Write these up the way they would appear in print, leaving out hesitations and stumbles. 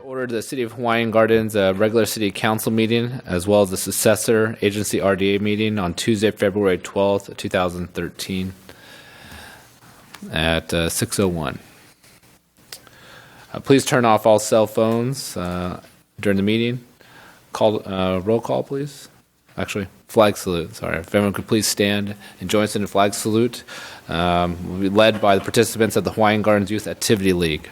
order the City of Hawaiian Gardens regular City Council meeting, as well as the successor agency RDA meeting on Tuesday, February 12th, 2013 at 6:01. Please turn off all cell phones during the meeting. Roll call, please. Actually, flag salute. Sorry. If everyone could please stand and join us in the flag salute. We'll be led by the participants of the Hawaiian Gardens Youth Activity League.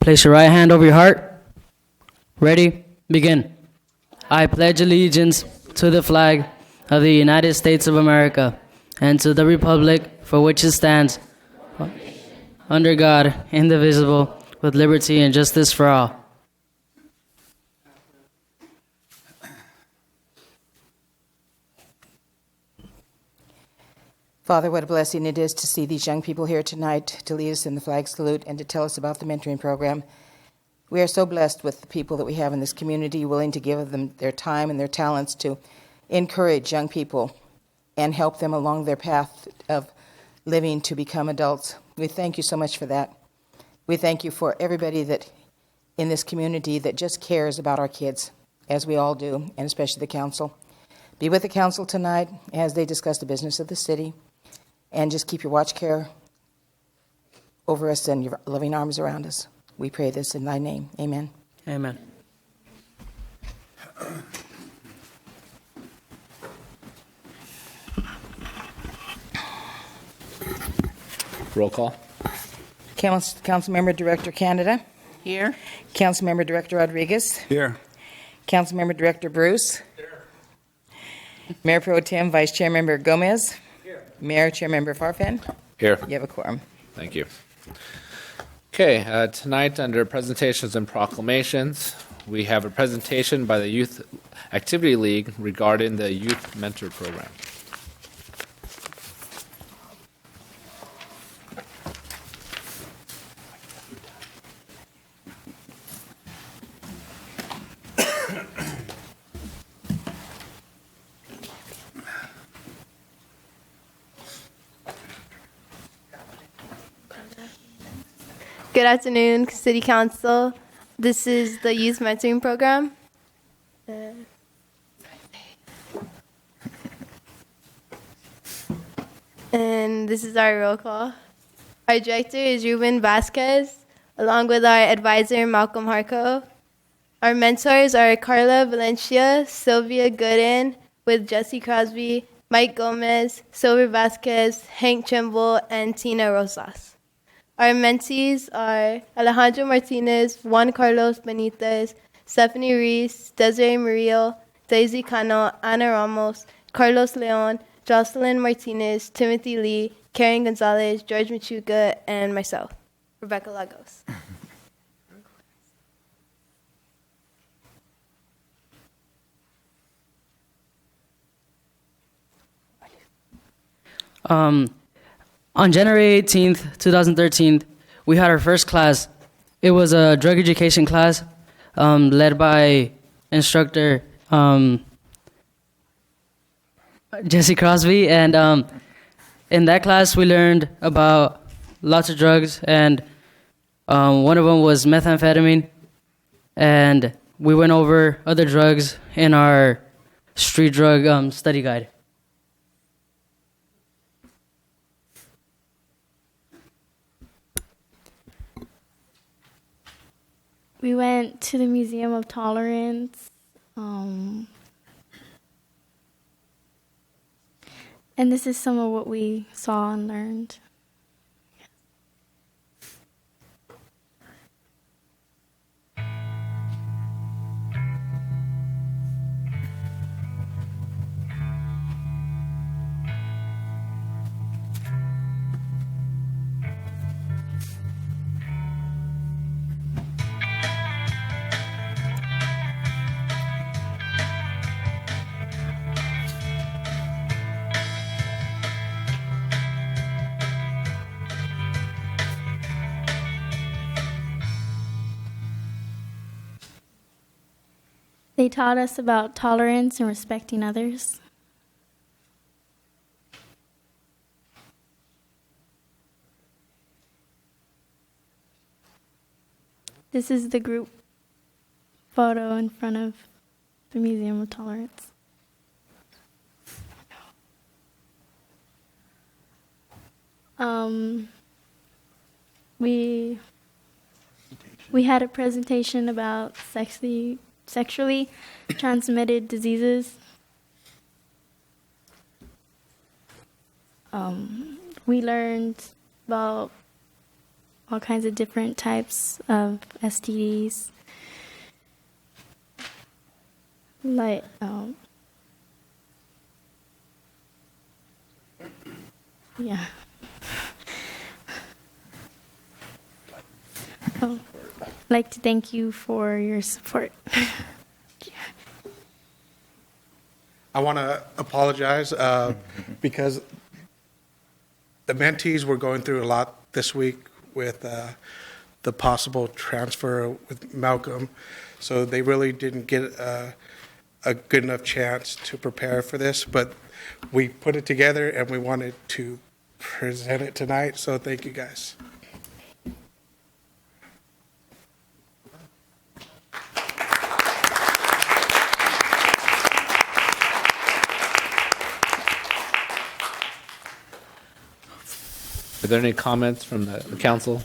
Place your right hand over your heart. Ready? Begin. I pledge allegiance to the flag of the United States of America and to the republic for which it stands, under God, indivisible, with liberty and justice for all. Father, what a blessing it is to see these young people here tonight to lead us in the flag salute and to tell us about the mentoring program. We are so blessed with the people that we have in this community, willing to give them their time and their talents to encourage young people and help them along their path of living to become adults. We thank you so much for that. We thank you for everybody that in this community that just cares about our kids, as we all do, and especially the council. Be with the council tonight as they discuss the business of the city. And just keep your watch care over us and your loving arms around us. We pray this in thy name. Amen. Amen. Roll call. Councilmember Director Canada. Here. Councilmember Director Rodriguez. Here. Councilmember Director Bruce. Here. Mayor Pro Tem Vice Chair Member Gomez. Mayor, Chair Member Farfan. Here. You have a quorum. Thank you. Okay, tonight under presentations and proclamations, we have a presentation by the Youth Activity League regarding the Youth Mentor Program. Good afternoon, City Council. This is the Youth Mentoring Program. And this is our roll call. Our director is Ruben Vasquez, along with our advisor, Malcolm Harco. Our mentors are Carla Valencia, Sylvia Gooden, with Jesse Crosby, Mike Gomez, Silver Vasquez, Hank Trimble, and Tina Rosas. Our mentees are Alejandro Martinez, Juan Carlos Benitez, Stephanie Reese, Desiree Murillo, Daisy Cano, Ana Ramos, Carlos Leon, Jocelyn Martinez, Timothy Lee, Karen Gonzalez, George Machuca, and myself, Rebecca Lagos. On January 18th, 2013, we had our first class. It was a drug education class led by instructor Jesse Crosby. And in that class, we learned about lots of drugs, and one of them was methamphetamine. And we went over other drugs in our street drug study guide. We went to the Museum of Tolerance, and this is some of what we saw and learned. They taught us about tolerance and respecting others. This is the group photo in front of the Museum of Tolerance. We had a presentation about sexually transmitted diseases. We learned about all kinds of different types of STDs, like yeah. Oh, I'd like to thank you for your support. I want to apologize because the mentees were going through a lot this week with the possible transfer with Malcolm, so they really didn't get a good enough chance to prepare for this, but we put it together and we wanted to present it tonight, so thank you guys. Are there any comments from the council?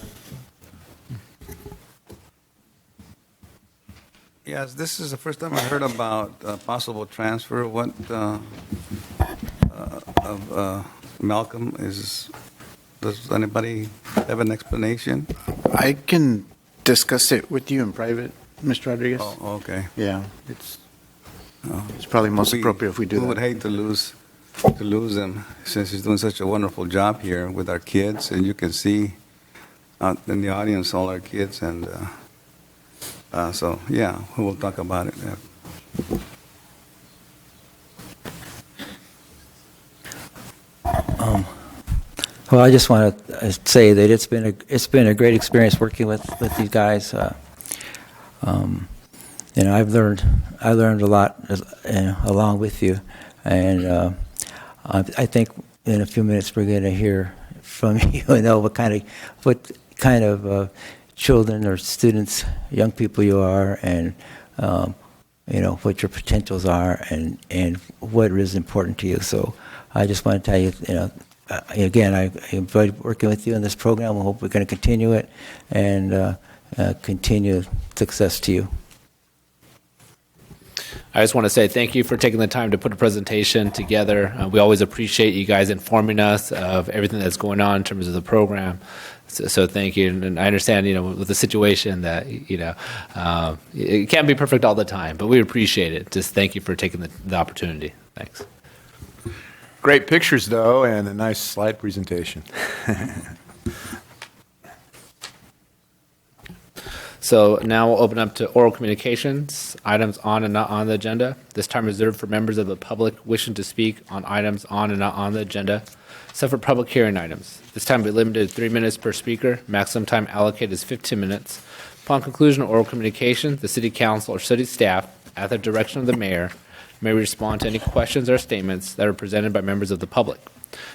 Yes, this is the first time I heard about possible transfer. What of Malcolm is? Does anybody have an explanation? I can discuss it with you in private, Mr. Rodriguez. Oh, okay. Yeah, it's probably most appropriate if we do We would that. hate to lose him since he's doing such a wonderful job here with our kids, and you can see out in the audience all our kids, and so yeah, we will talk about it. Well, I just want to say that it's been a great experience working with these guys. You know, I learned a lot along with you, and I think in a few minutes we're going to hear from you and know what kind of children or students, young people you are, and you know what your potentials are, and what is important to you. So I just want to tell you, you know. Again, I enjoyed working with you in this program. I hope we're going to continue it and continue success to you. I just want to say thank you for taking the time to put a presentation together. We always appreciate you guys informing us of everything that's going on in terms of the program. So thank you. And I understand, you know, with the situation that, you know, it can't be perfect all the time, but we appreciate it. Just thank you for taking the opportunity. Thanks. Great pictures, though, and a nice slide presentation. So now we'll open up to oral communications, items on and not on the agenda. This time reserved for members of the public wishing to speak on items on and not on the agenda, except for public hearing items. This time will be limited to 3 minutes per speaker. Maximum time allocated is 15 minutes. Upon conclusion of oral communication, the city council or city staff, at the direction of the mayor, may respond to any questions or statements that are presented by members of the public.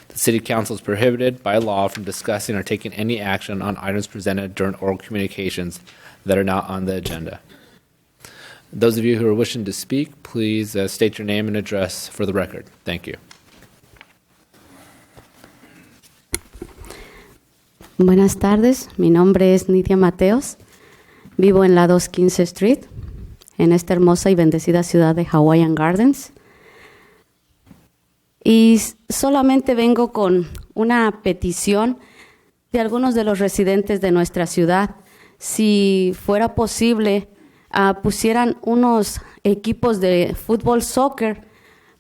The City Council is prohibited by law from discussing or taking any action on items presented during oral communications that are not on the agenda. Those of you who are wishing to speak, please state your name and address for the record. Thank you. Buenas tardes, mi nombre es Nidia Mateos. Vivo en la 215 Street, en esta hermosa y bendecida ciudad de Hawaiian Gardens. Y solamente vengo con una petición de algunos de los residentes de nuestra ciudad. Si fuera posible, pusieran unos equipos de fútbol, soccer,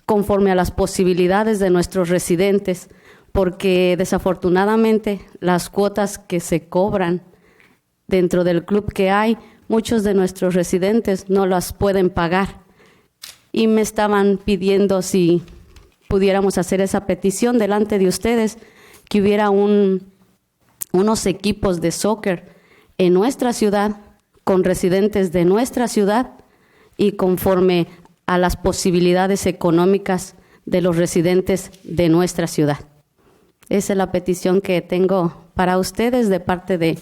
conforme a las posibilidades de nuestros residentes, porque desafortunadamente las cuotas que se cobran dentro del club que hay, muchos de nuestros residentes no las pueden pagar. Y me estaban pidiendo si pudiéramos hacer esa petición delante de ustedes, que hubiera unos equipos de soccer en nuestra ciudad, con residentes de nuestra ciudad, y conforme a las posibilidades económicas de los residentes de nuestra ciudad. Esa es la petición que tengo para ustedes de parte de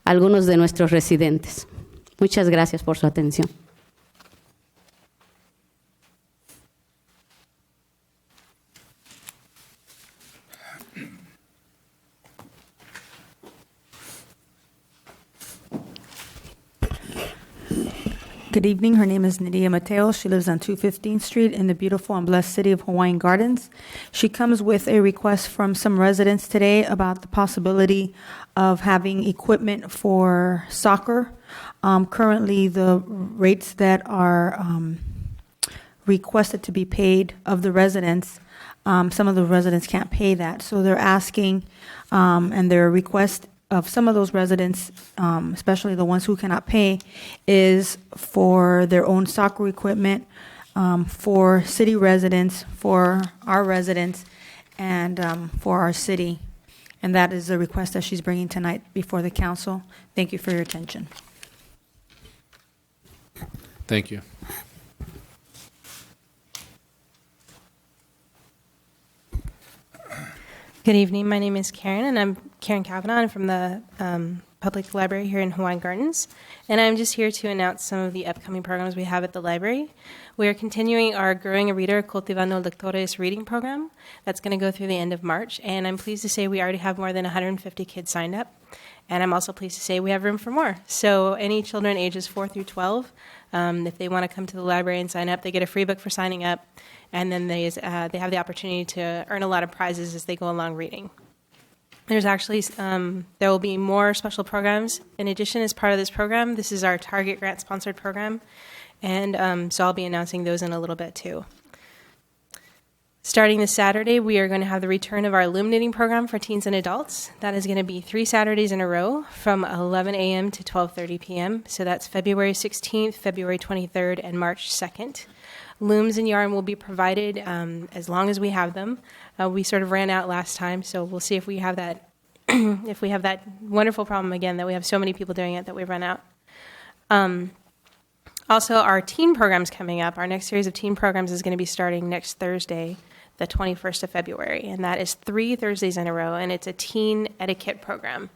algunos de nuestros residentes. Muchas gracias por su atención. Good evening. Her name is Nydia Mateo. She lives on 215th Street in the beautiful and blessed city of Hawaiian Gardens. She comes with a request from some residents today about the possibility of having equipment for soccer. Currently, the rates that are requested to be paid of the residents, some of the residents can't pay that. So they're asking, and their request of some of those residents, especially the ones who cannot pay, is for their own soccer equipment, for city residents, for our residents, and for our city. And that is the request that she's bringing tonight before the council. Thank you for your attention. Thank you. Good evening. My name is Karen, and I'm Karen Kavanaugh. I'm from the Public Library here in Hawaiian Gardens, and I'm just here to announce some of the upcoming programs we have at the library. We are continuing our Growing a Reader, Cultivando Lectores reading program. That's going to go through the end of March, and I'm pleased to say we already have more than 150 kids signed up, and I'm also pleased to say we have room for more. So any children ages 4 through 12, if they want to come to the library and sign up, they get a free book for signing up, and then they have the opportunity to earn a lot of prizes as they go along reading. There's actually, there will be more special programs. In addition, as part of this program, this is our Target Grant-sponsored program, and so I'll be announcing those in a little bit too. Starting this Saturday, we are going to have the return of our loom knitting program for teens and adults. That is going to be 3 Saturdays in a row from 11 a.m. to 12:30 p.m. So that's February 16th, February 23rd, and March 2nd. Looms and yarn will be provided as long as we have them. We sort of ran out last time, so we'll see if we have that if we have that wonderful problem again that we have so many people doing it that we run out. Also, our teen program's coming up. Our next series of teen programs is going to be starting next Thursday, the 21st of February, and that is 3 Thursdays in a row, and it's a teen etiquette program.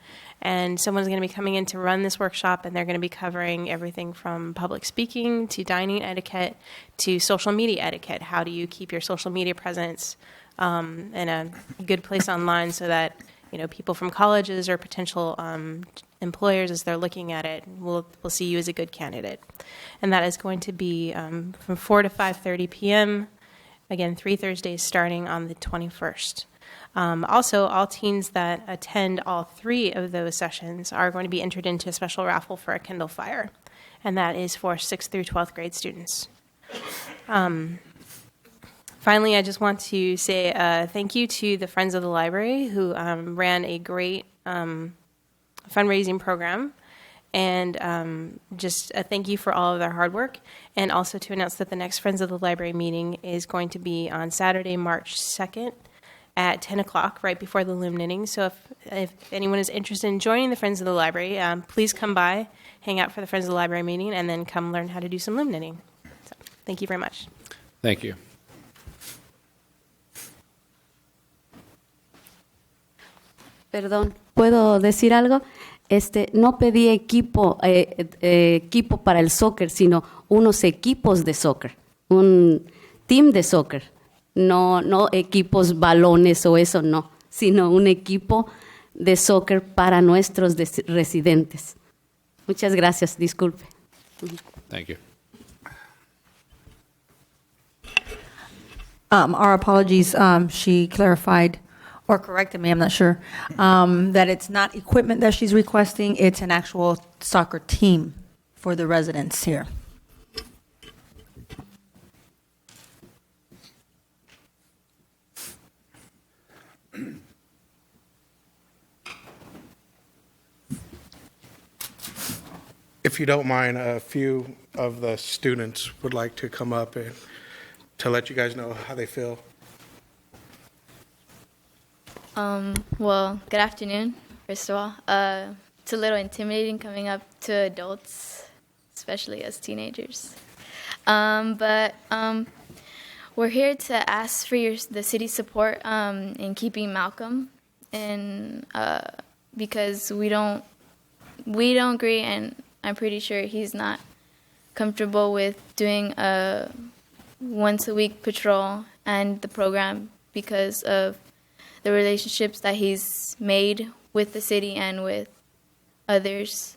And someone's going to be coming in to run this workshop, and they're going to be covering everything from public speaking to dining etiquette to social media etiquette. How do you keep your social media presence in a good place online so that people from colleges or potential employers, as they're looking at it, will see you as a good candidate. And that is going to be from 4 to 5:30 p.m. Again, 3 Thursdays starting on the 21st. Also, all teens that attend all 3 of those sessions are going to be entered into a special raffle for a Kindle Fire, and that is for 6th through 12th grade students. Finally, I just want to say thank you to the Friends of the Library who ran a great fundraising program, and just a thank you for all of their hard work, and also to announce that the next Friends of the Library meeting is going to be on Saturday, March 2nd, at 10 o'clock, right before the loom knitting. So if anyone is interested in joining the Friends of the Library, please come by, hang out for the Friends of the Library meeting, and then come learn how to do some loom knitting. So, thank you very much. Thank you. Perdón, ¿puedo decir algo? No pedí equipo para el soccer, sino unos equipos de soccer, un team de soccer. No equipos, balones o eso, no, sino un equipo de soccer para nuestros residentes. Muchas gracias, disculpe. Thank you. Our apologies. She clarified or corrected me, I'm not sure, that it's not equipment that she's requesting, it's an actual soccer team for the residents here. If you don't mind, a few of the students would like to come up and to let you guys know how they feel. Well, good afternoon, first of all. It's a little intimidating coming up to adults, especially as teenagers. But we're here to ask for the city's support in keeping Malcolm, and because we don't agree, and I'm pretty sure he's not comfortable with doing a once-a-week patrol and the program because of the relationships that he's made with the city and with others.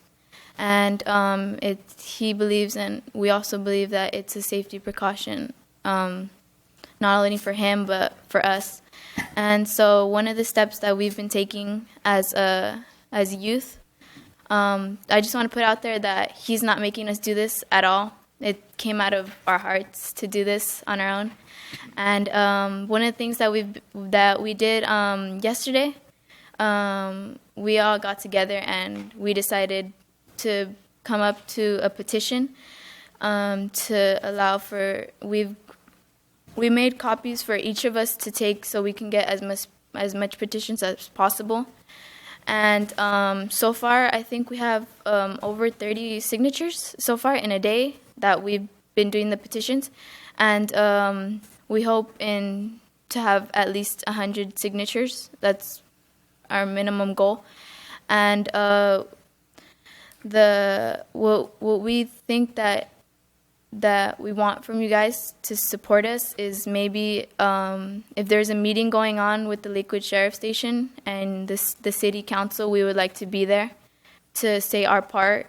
And he believes, and we also believe, that it's a safety precaution, not only for him but for us. And so one of the steps that we've been taking as youth, I just want to put out there that he's not making us do this at all. It came out of our hearts to do this on our own. And one of the things that we did yesterday, we all got together and we decided to come up to a petition to allow for, we made copies for each of us to take so we can get as much petitions as possible. And so far, I think we have over 30 signatures so far in a day that we've been doing the petitions. And we hope to have at least 100 signatures. That's our minimum goal. And what we think that we want from you guys to support us is maybe if there's a meeting going on with the Lakewood Sheriff Station and the city council, we would like to be there to say our part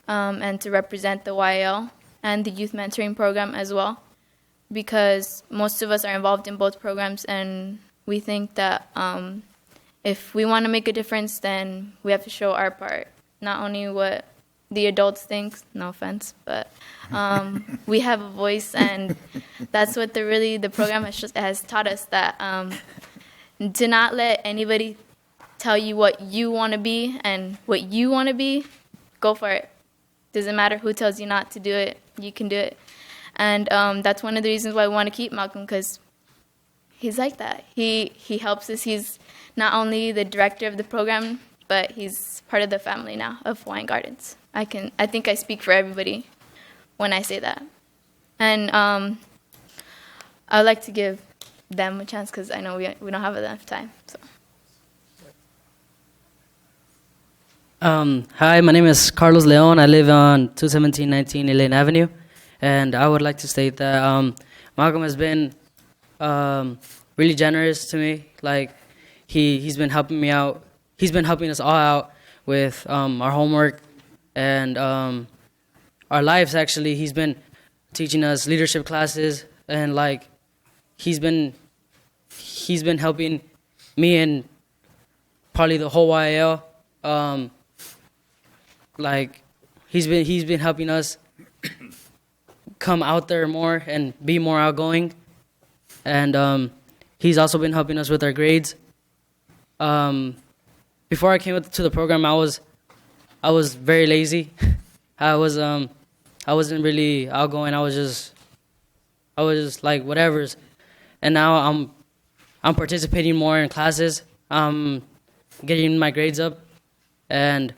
and to represent the YL and the youth mentoring program as well, because most of us are involved in both programs, and we think that if we want to make a difference, then we have to show our part, not only what the adults think, no offense, but we have a voice, and that's what the program has taught us, that to not let anybody tell you what you want to be, and what you want to be, go for it. Doesn't matter who tells you not to do it, you can do it. And that's one of the reasons why we want to keep Malcolm, because he's like that. He helps us. He's not only the director of the program, but he's part of the family now of Hawaiian Gardens. I think I speak for everybody when I say that. And I would like to give them a chance, because I know we don't have enough time. So. Hi, my name is Carlos Leon. I live on 21719 Elaine Avenue. And I would like to state that Malcolm has been really generous to me. Like, he's been helping me out. He's been helping us all out with our homework and our lives, actually. He's been teaching us leadership classes, and like he's been helping me and probably the whole YL. Like he's been helping us come out there more and be more outgoing, and he's also been helping us with our grades. Before I came to the program, I was very lazy. I wasn't really outgoing. I was just like whatever's. And now I'm participating more in classes. I'm getting my grades up, and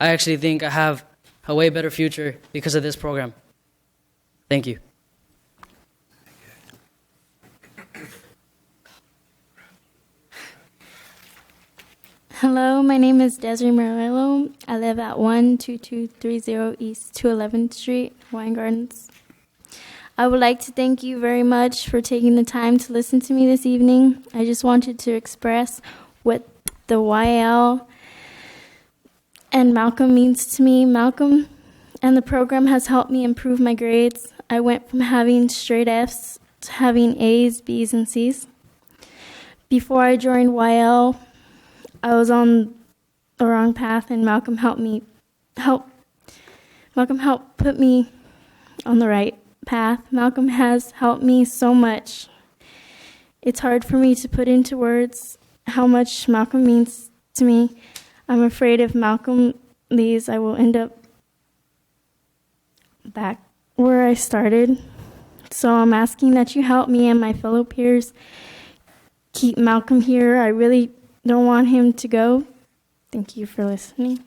I actually think I have a way better future because of this program. Thank you. Hello, my name is Desiree Morello. I live at 12230 East 211th Street, Hawaiian Gardens. I would like to thank you very much for taking the time to listen to me this evening. I just wanted to express what the YL and Malcolm means to me. Malcolm and the program has helped me improve my grades. I went from having straight Fs to having A's, B's, and C's. Before I joined YL, I was on the wrong path, and Malcolm helped put me on the right path. Malcolm has helped me so much. It's hard for me to put into words how much Malcolm means to me. I'm afraid if Malcolm leaves, I will end up back where I started. So I'm asking that you help me and my fellow peers keep Malcolm here. I really don't want him to go. Thank you for listening.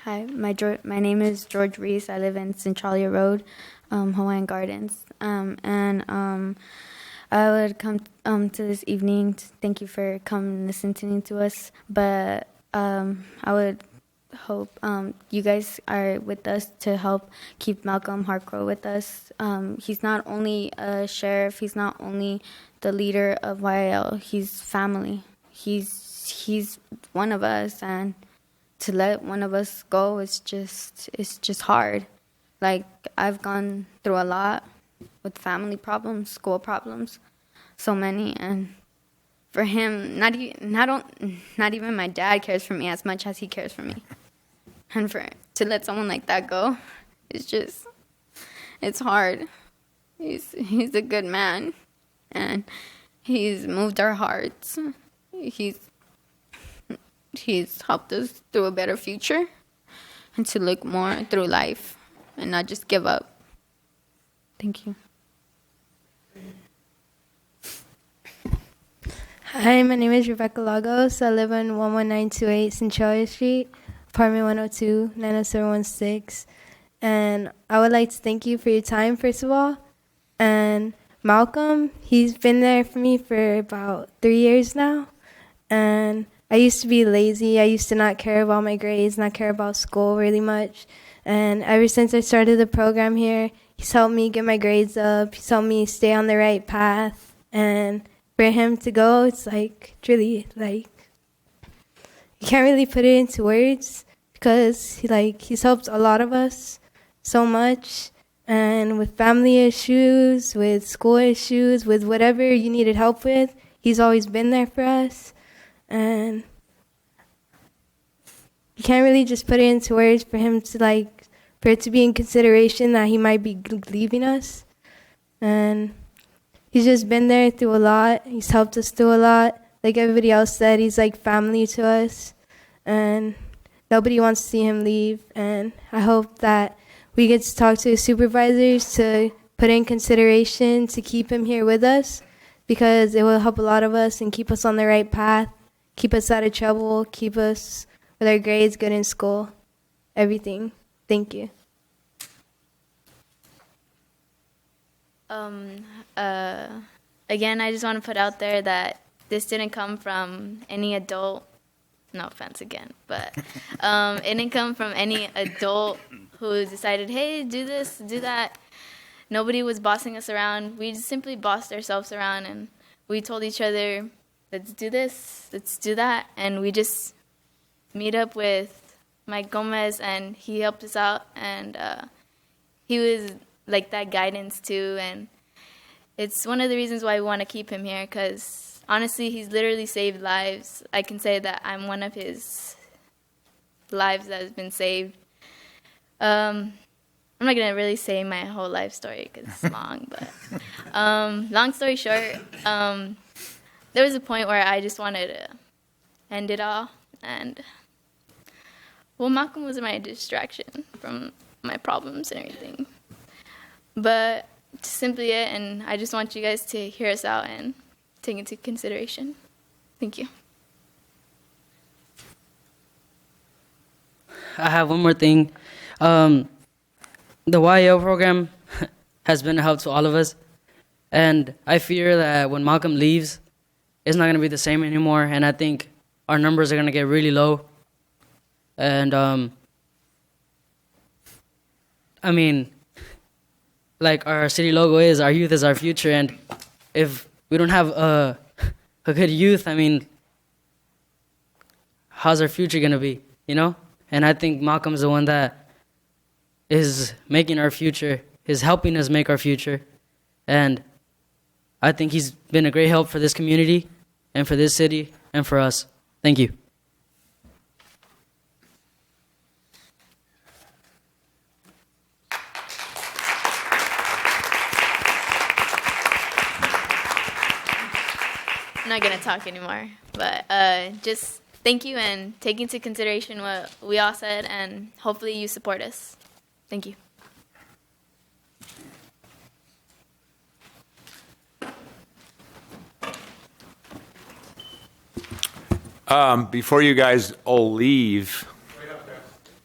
Hi, my name is George Reese. I live in Centralia Road, Hawaiian Gardens. I would come to this evening to thank you for coming listening to us. But I would hope you guys are with us to help keep Malcolm Hartgrove with us. He's not only a sheriff, he's not only the leader of YL, he's family. He's one of us, and to let one of us go it's just hard. Like, I've gone through a lot with family problems, school problems, so many, and for him, not even my dad cares for me as much as he cares for me. And to let someone like that go, it's hard. He's a good man, and he's moved our hearts. He's helped us through a better future and to look more through life and not just give up. Thank you. Hi, my name is Rebecca Lagos. I live on 11928 Centralia Street, apartment 102, 90716. And I would like to thank you for your time, first of all. And Malcolm, he's been there for me for about 3 years now. And I used to be lazy. I used to not care about my grades, not care about school really much. And ever since I started the program here, he's helped me get my grades up. He's helped me stay on the right path. And for him to go, it's like, really, like, you can't really put it into words because he's helped a lot of us so much. And with family issues, with school issues, with whatever you needed help with, he's always been there for us. And you can't really just put it into words for him to for it to be in consideration that he might be leaving us. And he's just been there through a lot. He's helped us through a lot. Like everybody else said, he's like family to us. And nobody wants to see him leave. And I hope that we get to talk to his supervisors to put in consideration to keep him here with us, because it will help a lot of us and keep us on the right path, keep us out of trouble, keep us with our grades good in school, everything. Thank you. Again, I just want to put out there that this didn't come from any adult, no offense again, but it didn't come from any adult who decided, hey, do this, do that. Nobody was bossing us around. We just simply bossed ourselves around, and we told each other, let's do this, let's do that. And we just meet up with Mike Gomez, and he helped us out, and he was like that guidance too. And it's one of the reasons why we want to keep him here, because honestly, he's literally saved lives. I can say that I'm one of his lives that has been saved. I'm not going to really say my whole life story because it's long, but long story short, there was a point where I just wanted to end it all. And, well, Malcolm was my distraction from my problems and everything. But it's simply it, and I just want you guys to hear us out and take into consideration. Thank you. I have one more thing. The YL program has been a help to all of us, and I fear that when Malcolm leaves, it's not going to be the same anymore, and I think our numbers are going to get really low. And, I mean, like our city logo is, our youth is our future, and if we don't have a good youth, I mean, how's our future going to be, you know? And I think Malcolm's the one that is making our future, is helping us make our future. And I think he's been a great help for this community and for this city and for us. Thank you. I'm not going to talk anymore, but just thank you and take into consideration what we all said, and hopefully you support us. Thank you. Before you guys all leave,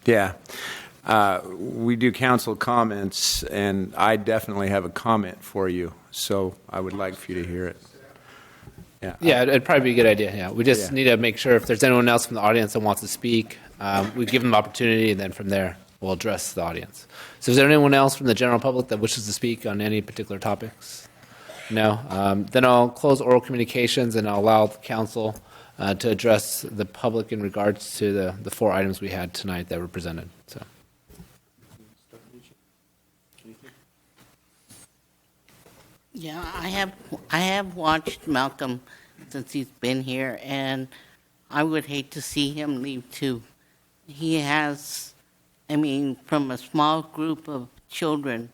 Yeah. We do council comments, and I definitely have a comment for you, so I would like for you to hear it. Yeah, it'd probably be a good idea. Yeah, we just Yeah. need to make sure if there's anyone else from the audience that wants to speak, we give them opportunity, and then from there we'll address the audience. So, is there anyone else from the general public that wishes to speak on any particular topics? No. Then I'll close oral communications, and I'll allow the council to address the public in regards to the 4 items we had tonight that were presented. So. Yeah, I have watched Malcolm since he's been here, and I would hate to see him leave too. He has, I mean, from a small group of children,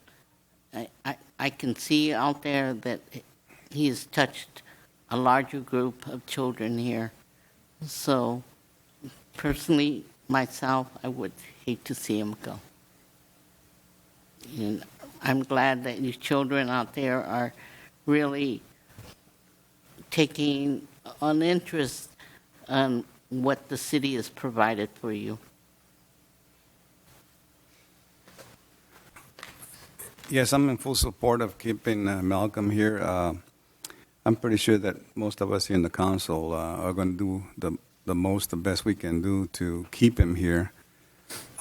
I can see out there that he has touched a larger group of children here. So, personally, myself, I would hate to see him go. And I'm glad that these children out there are really taking an interest in what the city has provided for you. Yes, I'm in full support of keeping Malcolm here. I'm pretty sure that most of us here in the council are going to do the best we can do to keep him here.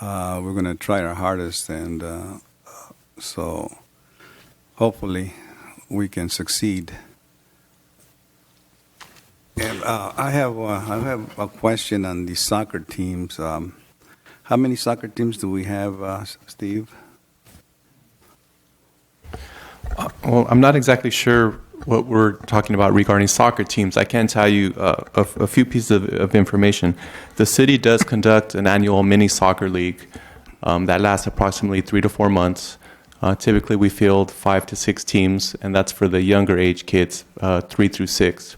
We're going to try our hardest, and so hopefully we can succeed. And I have a question on the soccer teams. How many soccer teams do we have, Steve? Well, I'm not exactly sure what we're talking about regarding soccer teams. I can tell you a few pieces of information. The city does conduct an annual mini soccer league that lasts approximately 3 to 4 months. Typically, we field 5 to 6 teams, and that's for the younger age kids, 3 through 6.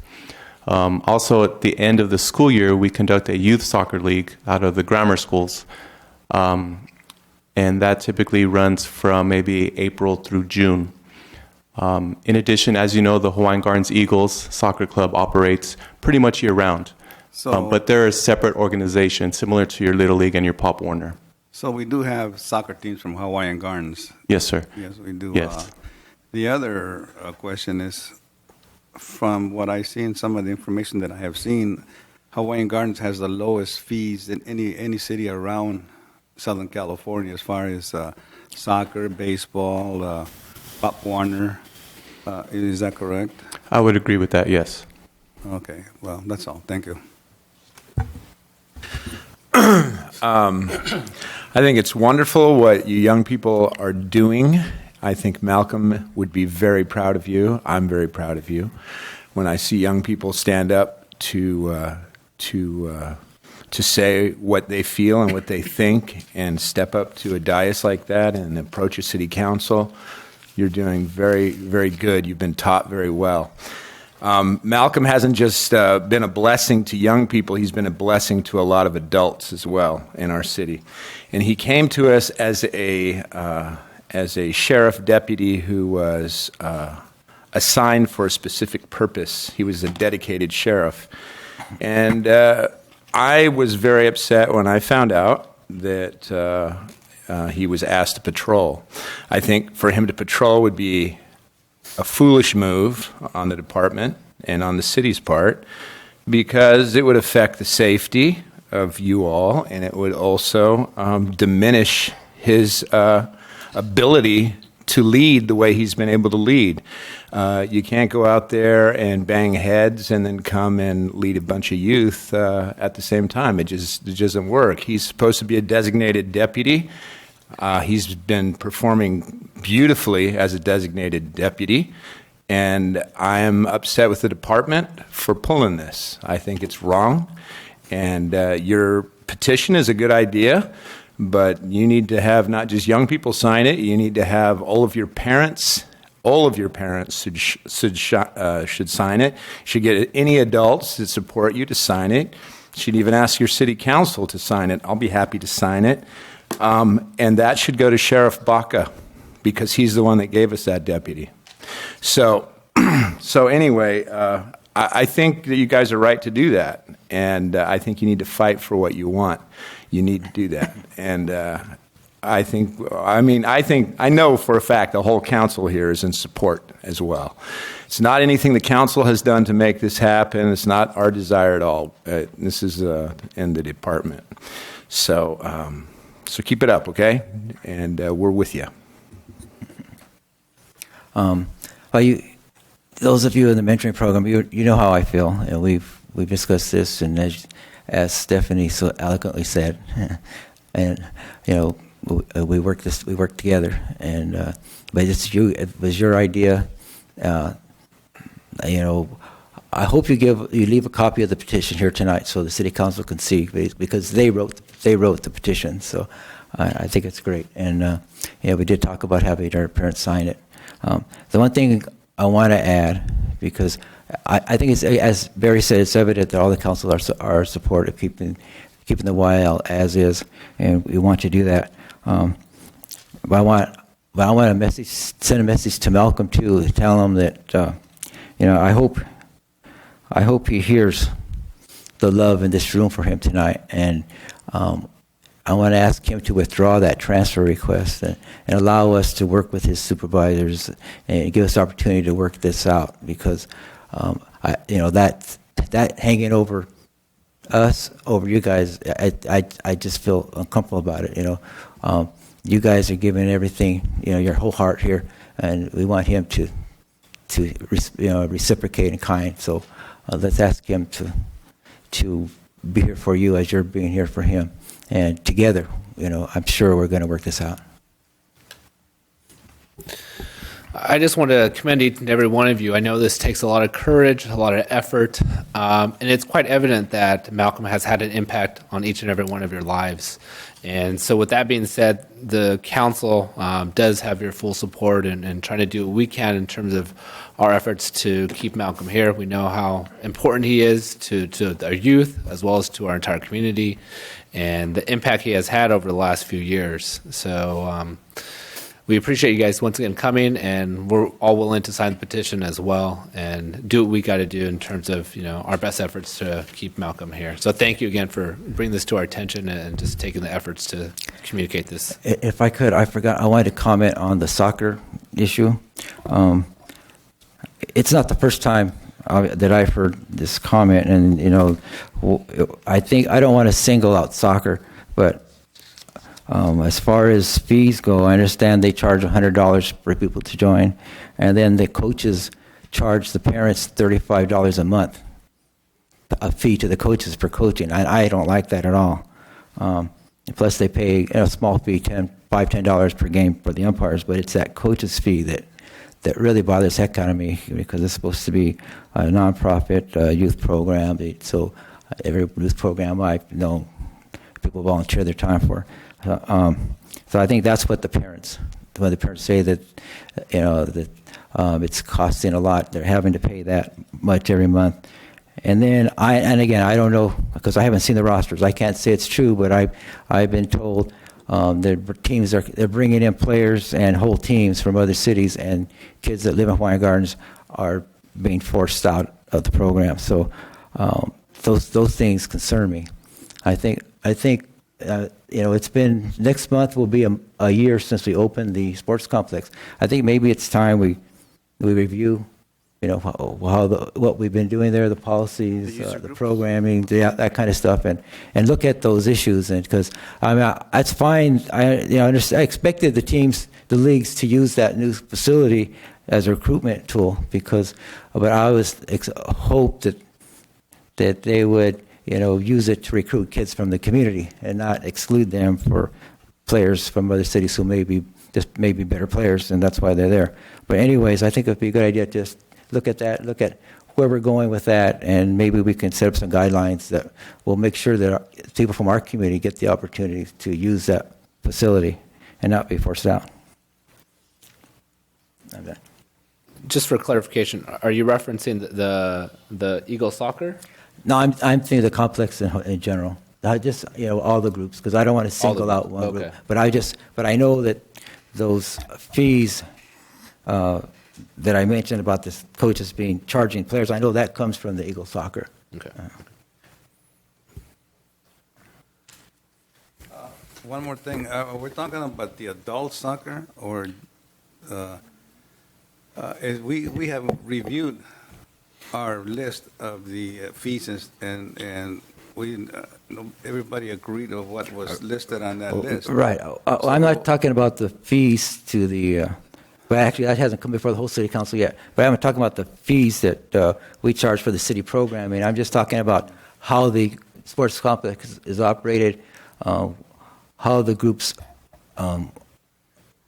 Also, at the end of the school year, we conduct a youth soccer league out of the grammar schools. And that typically runs from maybe April through June. In addition, as you know, the Hawaiian Gardens Eagles Soccer Club operates pretty much year-round. But they're a separate organization, similar to your Little League and your Pop Warner. So we do have soccer teams from Hawaiian Gardens. Yes, sir. Yes, we do. Yes. The other question is, from what I see in some of the information that I have seen, Hawaiian Gardens has the lowest fees in any city around Southern California as far as soccer, baseball, Pop Warner. Is that correct? I would agree with that, yes. Okay, well, that's all. Thank you. I think it's wonderful what you young people are doing. I think Malcolm would be very proud of you. I'm very proud of you. When I see young people stand up to say what they feel and what they think and step up to a dais like that and approach a city council, you're doing very, very good. You've been taught very well. Malcolm hasn't just been a blessing to young people, he's been a blessing to a lot of adults as well in our city. And he came to us as a sheriff deputy who was assigned for a specific purpose. He was a dedicated sheriff. And I was very upset when I found out that he was asked to patrol. I think for him to patrol would be a foolish move on the department and on the city's part, because it would affect the safety of you all, and it would also diminish his ability to lead the way he's been able to lead. You can't go out there and bang heads and then come and lead a bunch of youth at the same time. It just doesn't work. He's supposed to be a designated deputy. He's been performing beautifully as a designated deputy, and I am upset with the department for pulling this. I think it's wrong, and your petition is a good idea, but you need to have not just young people sign it, you need to have all of your parents should sign it. You should get any adults that support you to sign it. You should even ask your city council to sign it. I'll be happy to sign it. And that should go to Sheriff Baca, because he's the one that gave us that deputy. So anyway, I think that you guys are right to do that, and I think you need to fight for what you want. You need to do that, and I know for a fact the whole council here is in support as well. It's not anything the council has done to make this happen. It's not our desire at all. This is in the department. So keep it up, okay? And we're with you. Those of you in the mentoring program, you know how I feel, and we've discussed this, and as Stephanie so eloquently said, and we work together, and but it was your idea. I hope you leave a copy of the petition here tonight so the city council can see, because they wrote the petition. So I think it's great, and we did talk about having our parents sign it. The one thing I want to add, because I think it's, as Barry said, it's evident that all the council are support of keeping the YL as is, and we want you to do that. But I want to send a message to Malcolm too, to tell him that I hope he hears the love in this room for him tonight, and I want to ask him to withdraw that transfer request and allow us to work with his supervisors and give us the opportunity to work this out, because that hanging over us, over you guys, I just feel uncomfortable about it. You guys are giving everything, your whole heart here, and we want him to reciprocate in kind. So let's ask him to be here for you as you're being here for him. And together, I'm sure we're going to work this out. I just want to commend each and every one of you. I know this takes a lot of courage, a lot of effort, and it's quite evident that Malcolm has had an impact on each and every one of your lives. And so with that being said, the council does have your full support and trying to do what we can in terms of our efforts to keep Malcolm here. We know how important he is to our youth as well as to our entire community, and the impact he has had over the last few years. So we appreciate you guys once again coming, and we're all willing to sign the petition as well and do what we got to do in terms of our best efforts to keep Malcolm here. So thank you again for bringing this to our attention and just taking the efforts to communicate this. If I could, I forgot, I wanted to comment on the soccer issue. It's not the first time that I've heard this comment, and I think I don't want to single out soccer, but as far as fees go, I understand they charge $100 for people to join, and then the coaches charge the parents $35 a month, a fee to the coaches for coaching. I don't like that at all. Plus, they pay a small fee, $5-10 per game for the umpires, but it's that coach's fee that really bothers the heck out of me, because it's supposed to be a nonprofit youth program. So every youth program I've known, people volunteer their time for. So I think that's what the parents say, that it's costing a lot. They're having to pay that much every month. And then again, I don't know, because I haven't seen the rosters. I can't say it's true, but I've been told that teams they're bringing in players and whole teams from other cities, and kids that live in Hawaiian Gardens are being forced out of the program. So those things concern me. I think it's been, next month will be a year since we opened the sports complex. I think maybe it's time we review, what we've been doing there, the policies, the programming, that kind of stuff, and look at those issues. And because that's fine. I expected the leagues to use that new facility as a recruitment tool, but I always hoped that they would use it to recruit kids from the community and not exclude them for players from other cities who may be better players, and that's why they're there. But anyways, I think it would be a good idea to just look at that, look at where we're going with that, and maybe we can set up some guidelines that will make sure that people from our community get the opportunity to use that facility and not be forced out. Just for clarification, are you referencing the Eagle Soccer? No, I'm thinking the complex in general. I just all the groups, because I don't want to single out one group. But I know that those fees that I mentioned about the coaches charging players, I know that comes from the Eagle Soccer. Okay. One more thing. We're talking about the adult soccer, or we have reviewed our list of the fees, and we everybody agreed of what was listed on that list. Right. I'm not talking about the fees to the. But actually, that hasn't come before the whole city council yet. But I'm talking about the fees that we charge for the city programming. I'm just talking about how the sports complex is operated, how the groups, the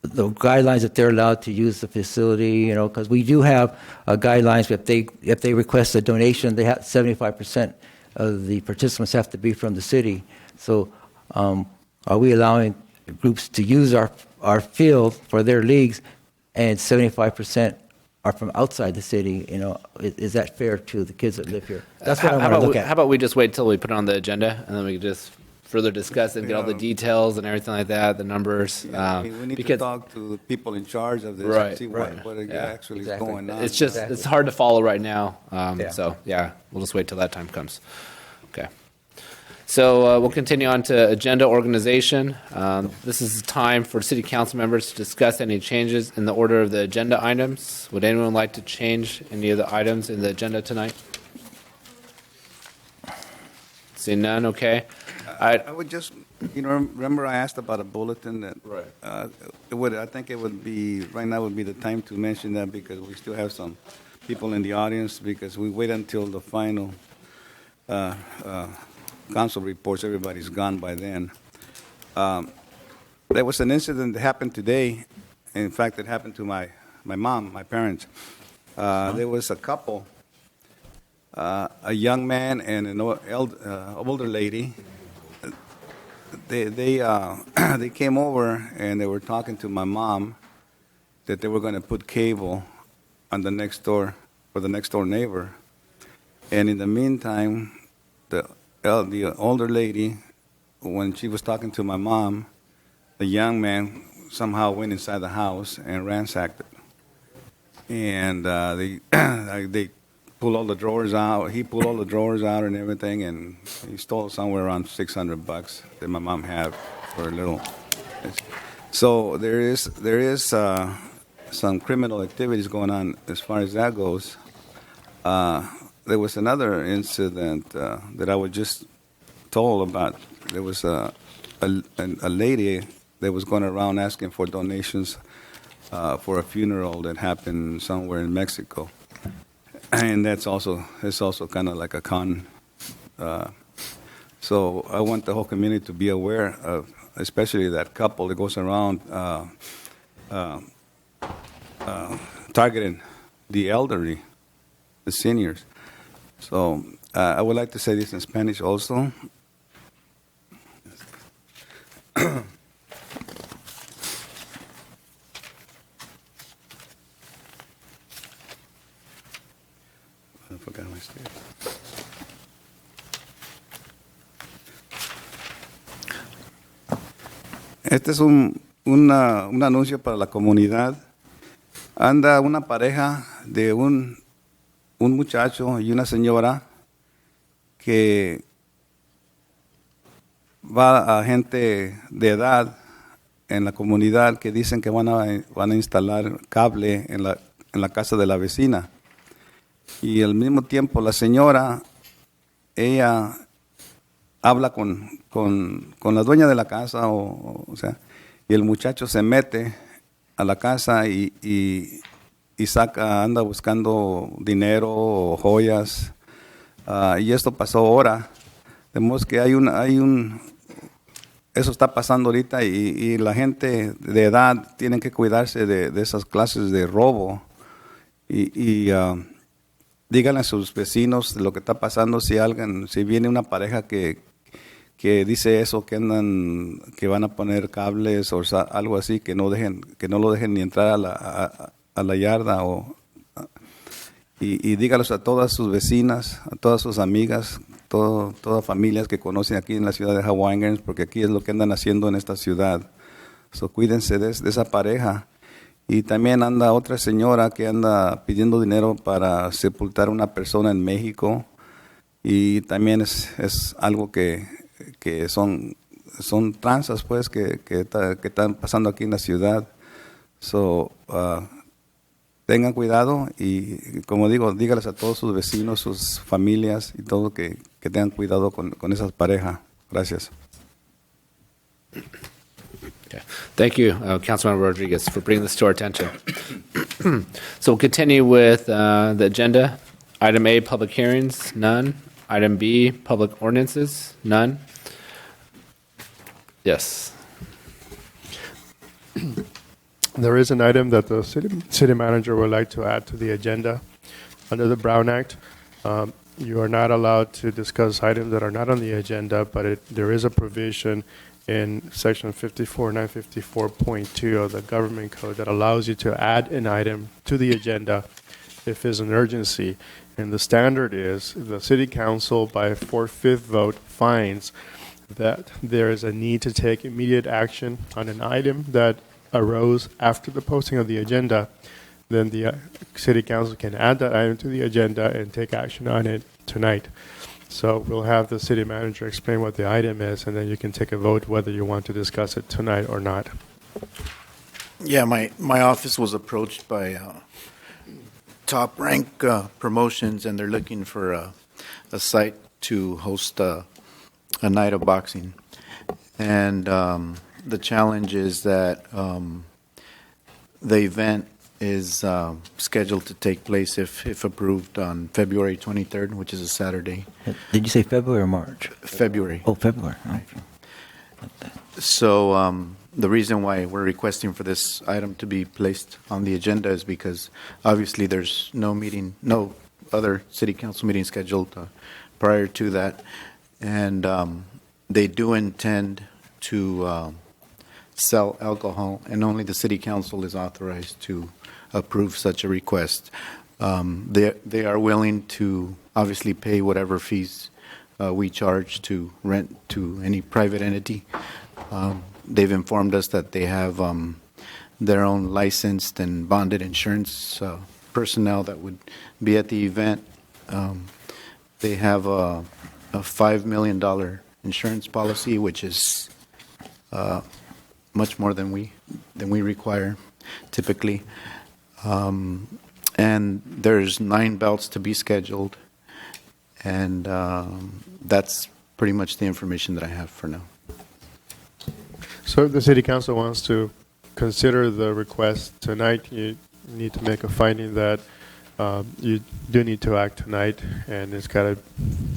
guidelines that they're allowed to use the facility. Because we do have guidelines. If they request a donation, they have 75% of the participants have to be from the city. So, are we allowing groups to use our field for their leagues? And 75% are from outside the city. Is that fair to the kids that live here? That's what I want to look at. How about we just wait till we put it on the agenda, and then we can just further discuss and get all the details and everything like that, the numbers. We need to talk to the people in charge of this and see what actually is going on. It's just it's hard to follow right now. So we'll just wait till that time comes. Okay. So we'll continue on to agenda organization. This is time for city council members to discuss any changes in the order of the agenda items. Would anyone like to change any of the items in the agenda tonight? See none, okay. I would just, remember I asked about a bulletin that, I think it would be, right now would be the time to mention that, because we still have some people in the audience, because we wait until the final council reports, everybody's gone by then. There was an incident that happened today. In fact, it happened to my mom, my parents. There was a couple, a young man and an older lady. They came over and they were talking to my mom that they were going to put cable on the next door for the next door neighbor. And in the meantime, the older lady, when she was talking to my mom, the young man somehow went inside the house and ransacked it. And they pulled all the drawers out. He pulled all the drawers out and everything, and he stole somewhere around $600 that my mom had for a little. So there is some criminal activities going on as far as that goes. There was another incident that I was just told about. There was a lady that was going around asking for donations for a funeral that happened somewhere in Mexico, and it's also kind of like a con. So I want the whole community to be aware of, especially that couple that goes around targeting the elderly, the seniors. So I would like to say this in Spanish also. I forgot my script. Este es un anuncio para la comunidad. Anda una pareja de un muchacho y una señora que va a gente de edad en la comunidad que dicen que van a instalar cable en la casa de la vecina. Y al mismo tiempo la señora, ella habla con la dueña de la casa, y el muchacho se mete a la casa y anda buscando dinero o joyas, y esto pasó ahora. Vemos que eso está pasando ahorita, y la gente de edad tiene que cuidarse de esas clases de robo, y díganle a sus vecinos lo que está pasando. Si viene una pareja que dice eso, que van a poner cables o algo así, que no lo dejen ni entrar a la yarda, y dígalos a todas sus vecinas, a todas sus amigas, todas familias que conocen aquí en la ciudad de Hawaiian Gardens, porque aquí es lo que andan haciendo en esta ciudad. So, cuídense de esa pareja. Y también anda otra señora que anda pidiendo dinero para sepultar a una persona en México. Y también es algo que son tranzas, pues, que están pasando aquí en la ciudad. So, tengan cuidado y, como digo, dígales a todos sus vecinos, sus familias y todo que tengan cuidado con esas parejas. Gracias. Okay. Thank you, Councilmember Rodriguez, for bringing this to our attention. So we'll continue with the agenda. Item A, public hearings, none. Item B, public ordinances, none. Yes. There is an item that the city manager would like to add to the agenda. Under the Brown Act, you are not allowed to discuss items that are not on the agenda, but there is a provision in section 954.2 of the government code that allows you to add an item to the agenda if it's an urgency. And the standard is the city council by a 4/5 vote finds that there is a need to take immediate action on an item that arose after the posting of the agenda, then the city council can add that item to the agenda and take action on it tonight. So we'll have the city manager explain what the item is, and then you can take a vote whether you want to discuss it tonight or not. Yeah, my office was approached by Top Rank Promotions, and they're looking for a site to host a night of boxing. And the challenge is that the event is scheduled to take place, if approved, on February 23rd, which is a Saturday. Did you say February or March? February. Oh, February. Okay. So the reason why we're requesting for this item to be placed on the agenda is because obviously there's no other city council meeting scheduled prior to that. And they do intend to sell alcohol, and only the city council is authorized to approve such a request. They are willing to obviously pay whatever fees we charge to rent to any private entity. They've informed us that they have their own licensed and bonded insurance personnel that would be at the event. They have a $5 million insurance policy, which is much more than we require typically. And there's 9 belts to be scheduled, and that's pretty much the information that I have for now. So if the city council wants to consider the request tonight, you need to make a finding that you do need to act tonight, and it's got to,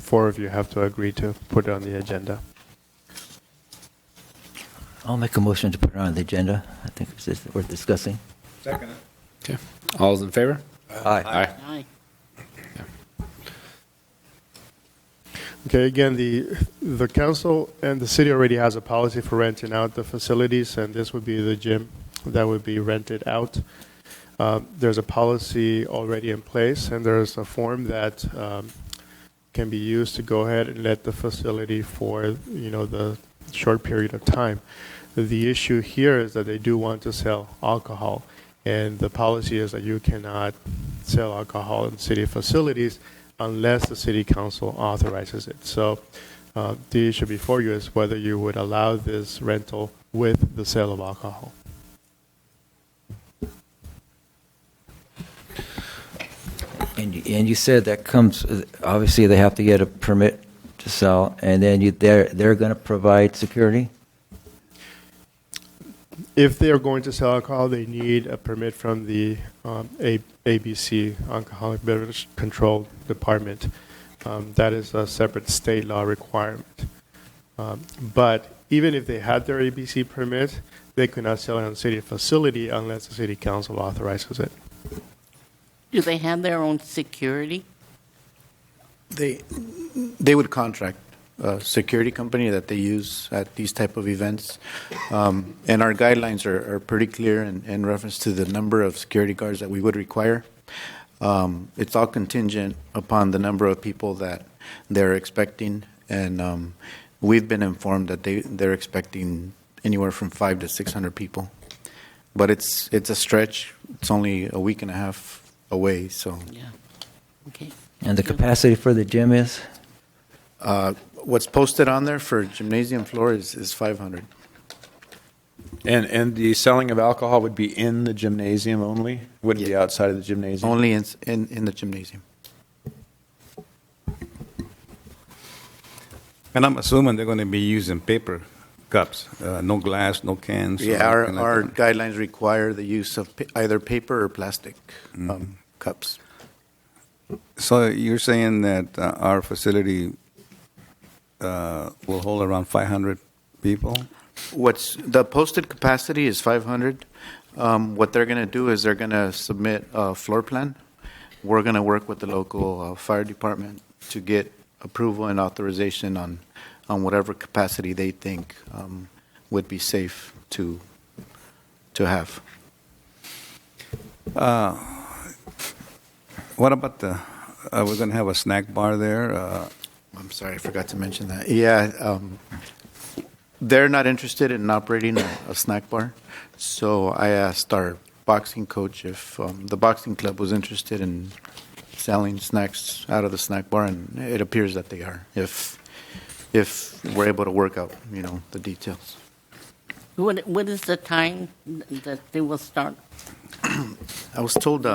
4 of you have to agree to put it on the agenda. I'll make a motion to put it on the agenda. I think it's just worth discussing. Second. Okay. All those in favor? Aye. Aye. Okay, again, the council and the city already has a policy for renting out the facilities, and this would be the gym that would be rented out. There's a policy already in place, and there's a form that can be used to go ahead and let the facility for the short period of time. The issue here is that they do want to sell alcohol, and the policy is that you cannot sell alcohol in city facilities unless the city council authorizes it. So the issue before you is whether you would allow this rental with the sale of alcohol. And you said that comes, obviously they have to get a permit to sell, and then they're going to provide security? If they are going to sell alcohol, they need a permit from the ABC, Alcoholic Beverage Control Department. That is a separate state law requirement. But even if they had their ABC permit, they could not sell it on city facility unless the city council authorizes it. Do they have their own security? They would contract a security company that they use at these type of events. And our guidelines are pretty clear in reference to the number of security guards that we would require. It's all contingent upon the number of people that they're expecting. And we've been informed that they're expecting anywhere from 500 to 600 people. But it's a stretch. It's only a week and a half away, so. Yeah. Okay. And the capacity for the gym is? What's posted on there for gymnasium floor is 500. And the selling of alcohol would be in the gymnasium only? Wouldn't be outside of the gymnasium? Only in the gymnasium. And I'm assuming they're going to be using paper cups, no glass, no cans. Yeah, or anything like our that. guidelines require the use of either paper or plastic cups. So you're saying that our facility will hold around 500 people? What's the posted capacity is 500. What they're going to do is they're going to submit a floor plan. We're going to work with the local fire department to get approval and authorization on whatever capacity they think would be safe to have. What about we're going to have a snack bar there? I'm sorry, I forgot to mention that. Yeah, they're not interested in operating a snack bar. So I asked our boxing coach if the boxing club was interested in selling snacks out of the snack bar, and it appears that they are, if we're able to work out, the details. What is the time that they will start? I was told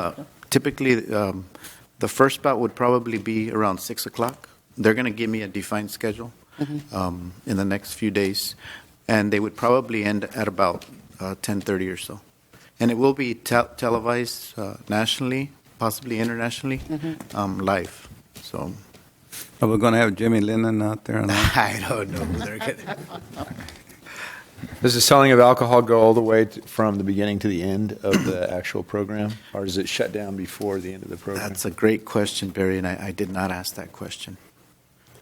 typically the first bout would probably be around 6 o'clock. They're going to give me a defined schedule in the next few days, and they would probably end at about 10:30 or so. And it will be televised nationally, possibly internationally, live. So, Are we going to have Jimmy Lennon out there? Or not? I don't know. They're gonna- Does the selling of alcohol go all the way from the beginning to the end of the actual program? Or does it shut down before the end of the program? That's a great question, Barry, and I did not ask that question.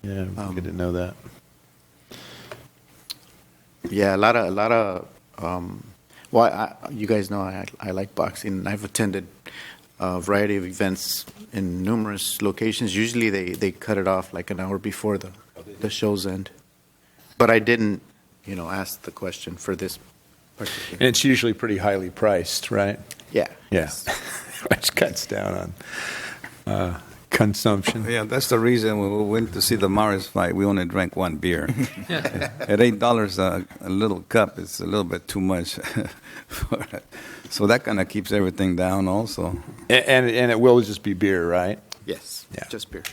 Yeah, we didn't know that. Yeah, a lot of. You guys know I like boxing, and I've attended a variety of events in numerous locations. Usually they cut it off like an hour before the show's end. But I didn't, ask the question for this particular. And it's usually pretty highly priced, right? Yeah. Yeah, which cuts down on consumption. Yeah, that's the reason when we went to see the Morris fight, we only drank one beer. At $8 a little cup, it's a little bit too much. So that kind of keeps everything down also. And it will just be beer, right? Yes, Yeah. just beer.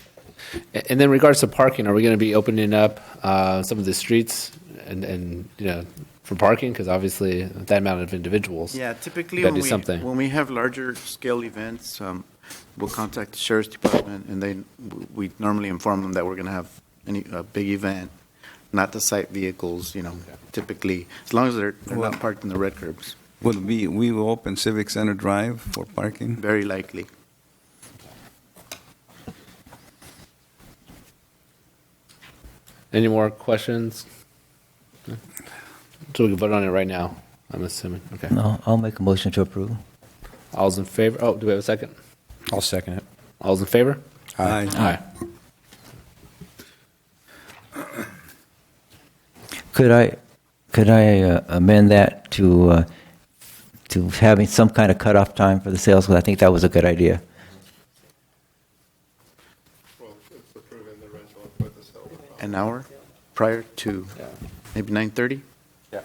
And then in regards to parking, are we going to be opening up some of the streets and for parking? Because obviously that amount of individuals. Yeah, typically gotta do something. when we have larger scale events, we'll contact the sheriff's department, and we normally inform them that we're going to have a big event, not to cite vehicles. Typically, as long as they're not parked in the red curbs. We will open Civic Center Drive for parking? Very likely. Any more questions? So we can vote on it right now, I'm assuming. Okay. No, I'll make a motion to approve. All's in favor? Oh, do we have a second? I'll second it. All's in favor? Aye. Aye. Could I amend that to having some kind of cutoff time for the sales? Because I think that was a good idea. An hour prior to maybe 9:30. Yeah.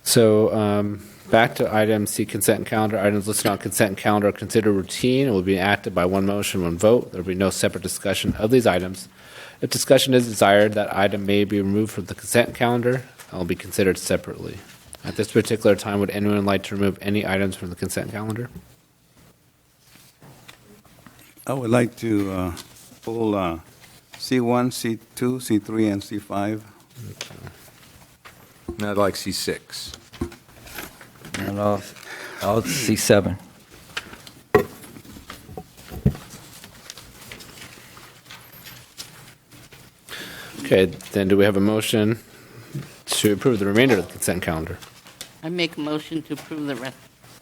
So back to item C, consent calendar. Items listed on consent calendar are considered routine and will be acted by one motion, one vote. There will be no separate discussion of these items. If discussion is desired, that item may be removed from the consent calendar and will be considered separately. At this particular time, would anyone like to remove any items from the consent calendar? I would like to pull C1, C2, C3, and C5. And I'd like C6. And I'll see 7. Okay, then do we have a motion to approve the remainder of the consent calendar? I make a motion to approve the rest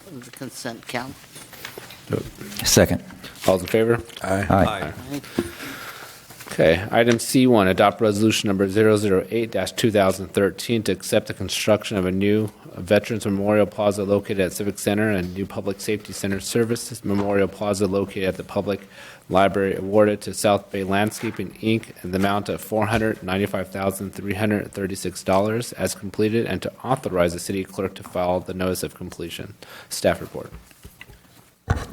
of the consent calendar. Second. All's in favor? Aye. Aye. Okay, item C1, adopt resolution number 008-2013 to accept the construction of a new Veterans Memorial Plaza located at Civic Center and new Public Safety Center Services Memorial Plaza located at the Public Library awarded to South Bay Landscaping, Inc. in the amount of $495,336 as completed, and to authorize the city clerk to file the notice of completion. Staff report.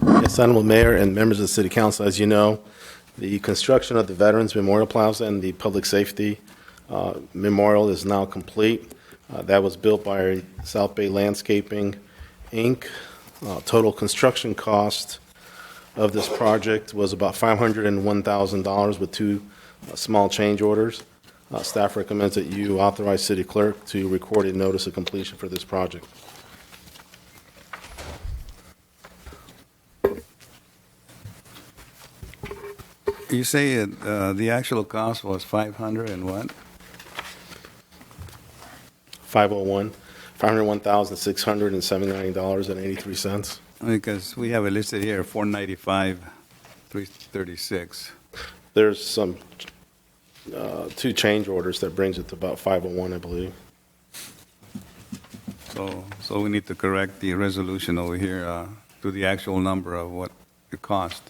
Yes, Honorable Mayor and members of the City Council, as you know, the construction of the Veterans Memorial Plaza and the Public Safety Memorial is now complete. That was built by South Bay Landscaping, Inc. Total construction cost of this project was about $501,000 with two small change orders. Staff recommends that you authorize City Clerk to record a notice of completion for this project. You say the actual cost was 500 and what? 501,679.83. Because we have it listed here, 495,336. There's some two change orders that brings it to about 501, I believe. So we need to correct the resolution over here to the actual number of what it cost.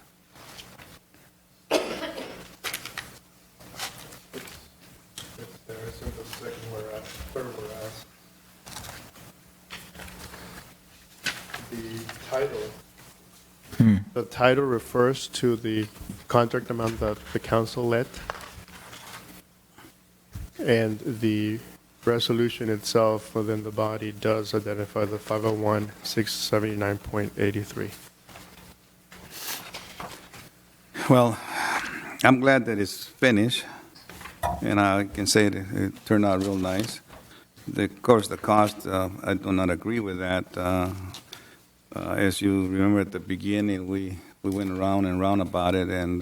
The title refers to the contract amount that the council let, and the resolution itself within the body does identify the 501,679.83. Well, I'm glad that it's finished, and I can say it turned out real nice. Of course, the cost, I do not agree with that. As you remember at the beginning, we went around and round about it, and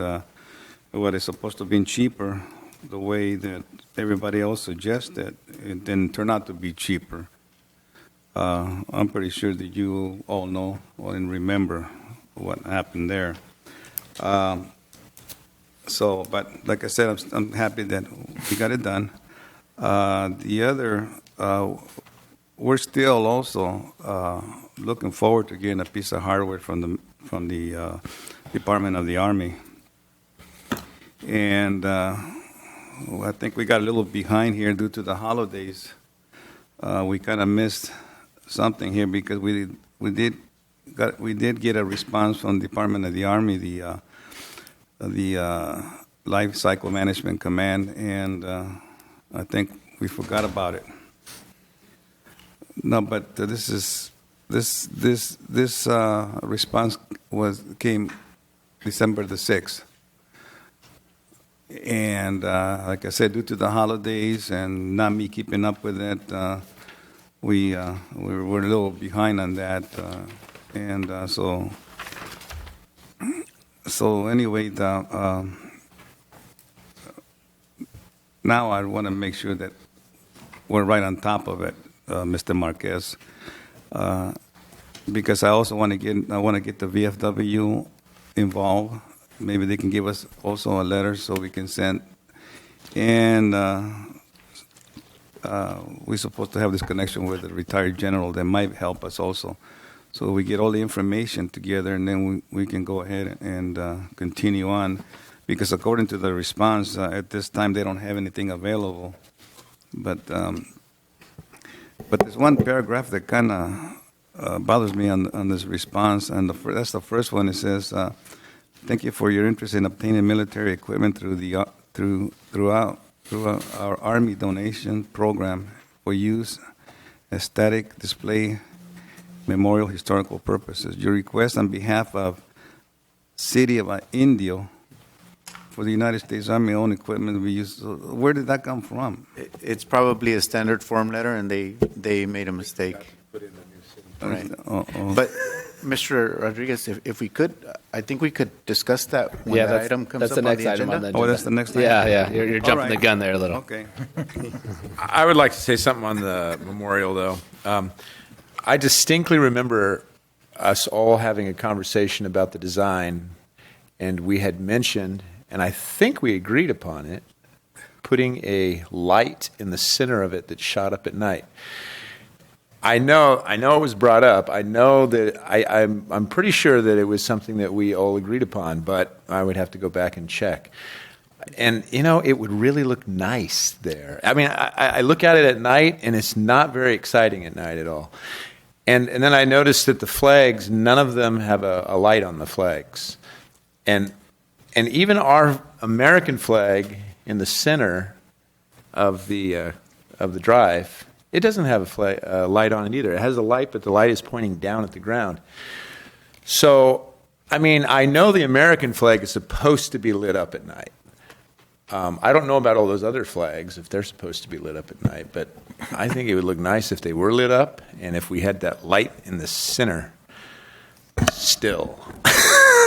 what is supposed to have been cheaper, the way that everybody else suggested, it didn't turn out to be cheaper. I'm pretty sure that you all know or remember what happened there. But like I said, I'm happy that we got it done. The other, we're still also looking forward to getting a piece of hardware from the Department of the Army. And I think we got a little behind here due to the holidays. We kind of missed something here because we did get a response from the Department of the Army, the Life Cycle Management Command, and I think we forgot about it. No, but this response came December the 6th. And like I said, due to the holidays and not me keeping up with it, we're a little behind on that. So anyway, now I want to make sure that we're right on top of it, Mr. Marquez, because I also want to get the VFW involved. Maybe they can give us also a letter so we can send. And we're supposed to have this connection with the retired general that might help us also. So we get all the information together, and then we can go ahead and continue on. Because according to the response, at this time they don't have anything available. But there's one paragraph that kind of bothers me on this response, and that's the first one. It says, "Thank you for your interest in obtaining military equipment through our Army donation program for use as static display memorial historical purposes. Your request on behalf of City of Indio for the United States Army owned equipment we use." Where did that come from? It's probably a standard form letter, and they made a mistake. Right. But Mr. Rodriguez, if we could, I think we could discuss that when that item comes up on the agenda. Oh, that's the next item? Yeah. You're jumping the gun there a little. Okay. I would like to say something on the memorial, though. I distinctly remember us all having a conversation about the design, and we had mentioned and I think we agreed upon it, putting a light in the center of it that shot up at night. I know it was brought up. I know that I'm pretty sure that it was something that we all agreed upon, but I would have to go back and check. And, it would really look nice there. I mean, I look at it at night, and it's not very exciting at night at all. And then I noticed that the flags, none of them have a light on the flags. And even our American flag in the center of the drive, it doesn't have a light on it either. It has a light, but the light is pointing down at the ground. So, I mean, I know the American flag is supposed to be lit up at night. I don't know about all those other flags, if they're supposed to be lit up at night, but I think it would look nice if they were lit up and if we had that light in the center still.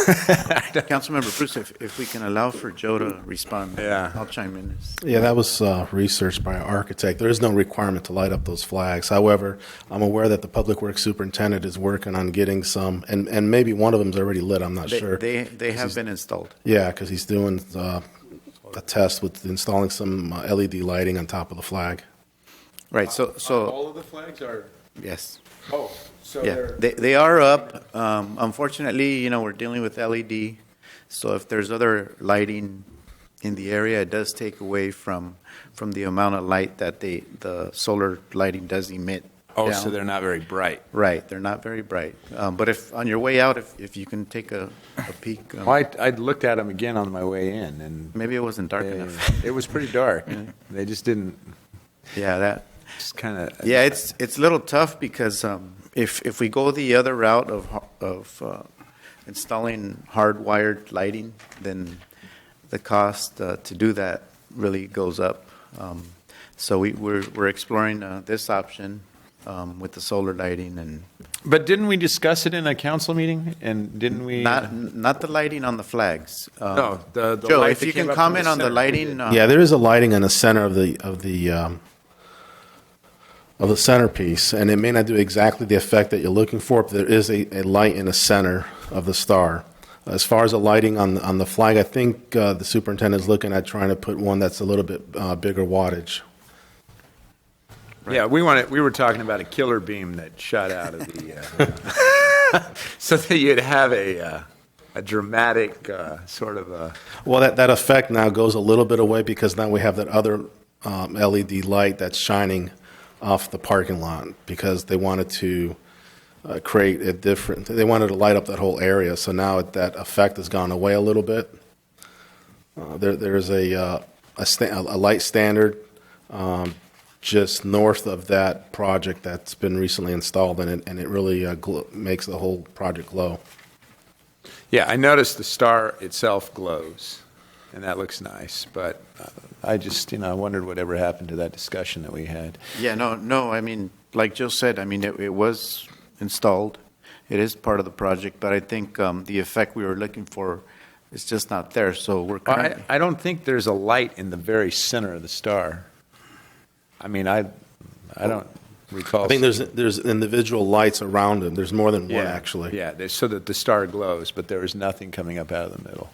Councilmember Bruce, if we can allow for Joe to respond, I'll chime in. Yeah, that was researched by an architect. There is no requirement to light up those flags. However, I'm aware that the Public Works Superintendent is working on getting some, and maybe one of them is already lit, I'm not sure. They have been installed. Yeah, because he's doing a test with installing some LED lighting on top of the flag. Right, so all of the flags are? Yes. Oh, so yeah, they are up. Unfortunately, we're dealing with LED, so if there's other lighting in the area, it does take away from the amount of light that the solar lighting does emit. Oh, down. so they're not very bright. Right, they're not very bright. But if on your way out, if you can take a peek. Well, I looked at them again on my way in, and maybe it wasn't dark enough. It was pretty dark. They just didn't. Yeah, that. Just kind of. Yeah, it's a little tough because if we go the other route of installing hardwired lighting, then the cost to do that really goes up. So we're exploring this option. With the solar lighting and. But didn't we discuss it in a council meeting? And didn't we? Not the lighting on the flags. No, the Joe, light if that you came can up from comment on the center. lighting. Yeah, there is a lighting in the center of the centerpiece, and it may not do exactly the effect that you're looking for, but there is a light in the center of the star. As far as the lighting on the flag, I think the superintendent is looking at trying to put one that's a little bit bigger wattage. Right. Yeah, we were talking about a killer beam that shot out of the, so that you'd have a dramatic sort of a. Well, that effect now goes a little bit away because now we have that other LED light that's shining off the parking lot because they wanted to create a different. They wanted to light up that whole area, so now that effect has gone away a little bit. There's a light standard. Just north of that project that's been recently installed, and it really makes the whole project glow. Yeah, I noticed the star itself glows, and that looks nice. But I just, I wondered whatever happened to that discussion that we had. Yeah, no. I mean, like Joe said, I mean, it was installed. It is part of the project, but I think the effect we were looking for is just not there. So we're currently. I don't think there's a light in the very center of the star. I mean, I don't recall. I think there's individual lights around them. There's more than one, actually. Yeah, so that the star glows, but there is nothing coming up out of the middle.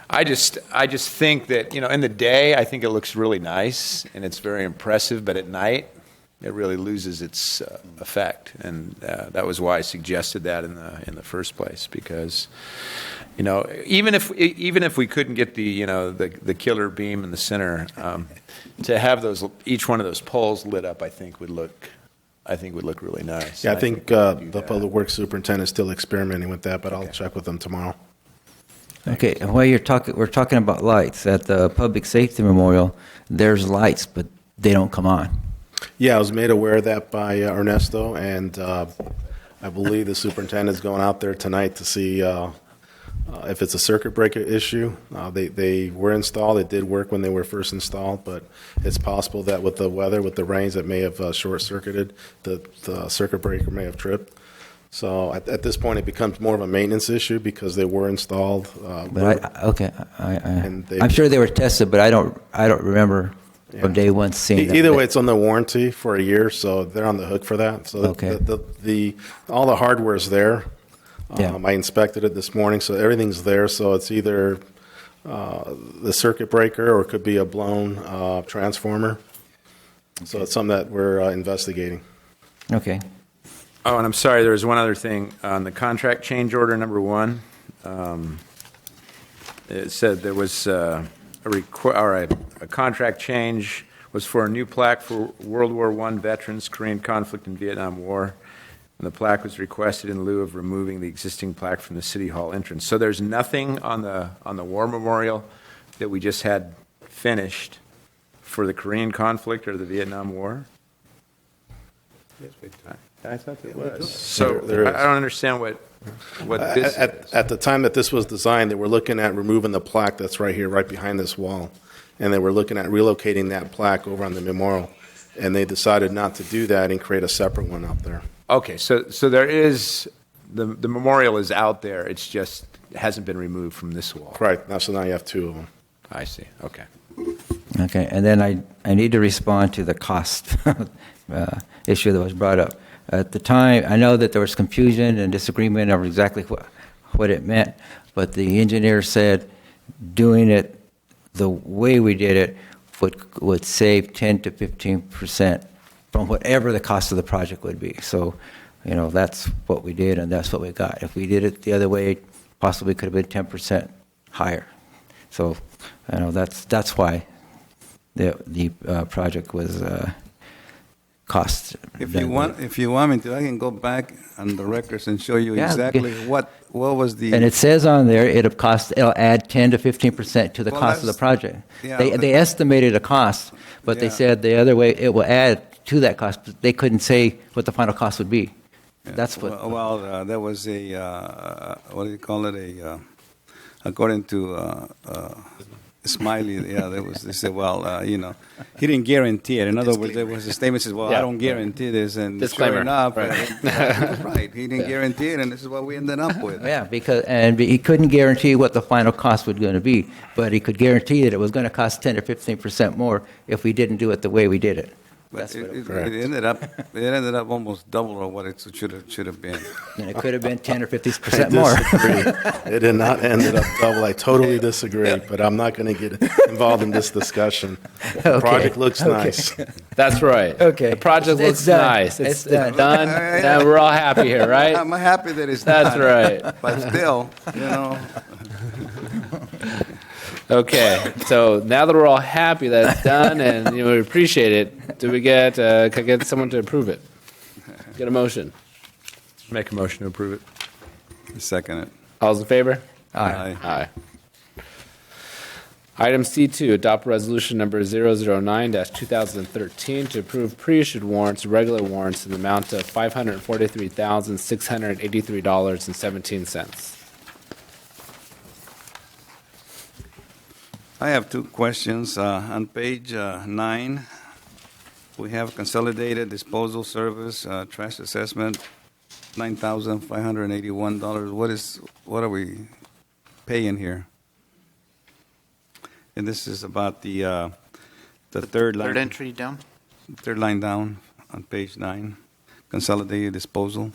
I just think that, in the day, I think it looks really nice, and it's very impressive, but at night, it really loses its effect. And that was why I suggested that in the first place, because, even if we couldn't get the killer beam in the center, to have each one of those poles lit up, I think would look really nice. Yeah, I think the Public Works Superintendent is still experimenting with that, but I'll check with them tomorrow. Okay, and while we're talking about lights at the Public Safety Memorial, there's lights, but they don't come on. Yeah, I was made aware of that by Ernesto, and I believe the superintendent is going out there tonight to see if it's a circuit breaker issue. They were installed. It did work when they were first installed, but it's possible that with the weather, with the rains, it may have short-circuited. The circuit breaker may have tripped. So at this point, it becomes more of a maintenance issue because they were installed. But I'm sure they were tested, but I don't remember from day one seeing that. Either way, it's on the warranty for a year, so they're on the hook for that. So all the hardware is there. I inspected it this morning, so everything's there. So it's either the circuit breaker, or it could be a blown transformer. So it's something that we're investigating. Okay. Oh, and I'm sorry, there was one other thing. On the contract change order number 1, it said there was a contract change was for a new plaque for World War I veterans, Korean conflict, and Vietnam War. And the plaque was requested in lieu of removing the existing plaque from the City Hall entrance. So there's nothing on the war memorial that we just had finished for the Korean conflict or the Vietnam War? I thought there was. So There is. I don't understand what this is. At the time that this was designed, they were looking at removing the plaque that's right here, right behind this wall. And they were looking at relocating that plaque over on the memorial. And they decided not to do that and create a separate one up there. Okay, so there is, the memorial is out there, it's just hasn't been removed from this wall. Right, so now you have 2 of them. I see, okay. Okay, and then I need to respond to the cost issue that was brought up. At the time, I know that there was confusion and disagreement over exactly what it meant, but the engineer said doing it the way we did it would save 10 to 15% from whatever the cost of the project would be. So, that's what we did, and that's what we got. If we did it the other way, possibly could have been 10% higher. So, that's why the project was cost. If you want me to, I can go back on the records and show you exactly what was the. And it says on there it'll add 10 to 15% to the cost of the project. Yeah, they estimated a cost, but they said the other way it will add to that cost. But they couldn't say what the final cost would be. That's what. Well, there was a what do you call it? According to Smiley, they said, well, he didn't guarantee it. In other words, there was a statement that says, well, I don't guarantee this, and Disclaimer. sure enough, Right. right, he didn't guarantee it, and this is what we ended up with. Yeah, because he couldn't guarantee what the final cost was going to be, but he could guarantee that it was going to cost 10 or 15% more if we didn't do it the way we did it. But it ended up almost double of what it should have been. And it could have been 10 or 50% more. It did not end up double. I totally disagree, but I'm not going to get involved in this discussion. The project looks nice. That's right. Okay. The project It's looks done. nice. It's done. done. And we're all happy here, right? I'm happy that it's That's done. right. But still, Okay, so now that we're all happy that it's done and we appreciate it, do we can I get someone to approve it? Get a motion. Make a motion to approve it. Second it. All's in favor? Aye. Aye. Item C2, adopt resolution number 009-2013 to approve pre-issued warrants, regular warrants in the amount of $543,683.17. I have 2 questions. On page 9, we have consolidated disposal service, trash assessment, $9,581. What are we paying here? And this is about the third line. Third entry down. Third line down on page 9, consolidated disposal.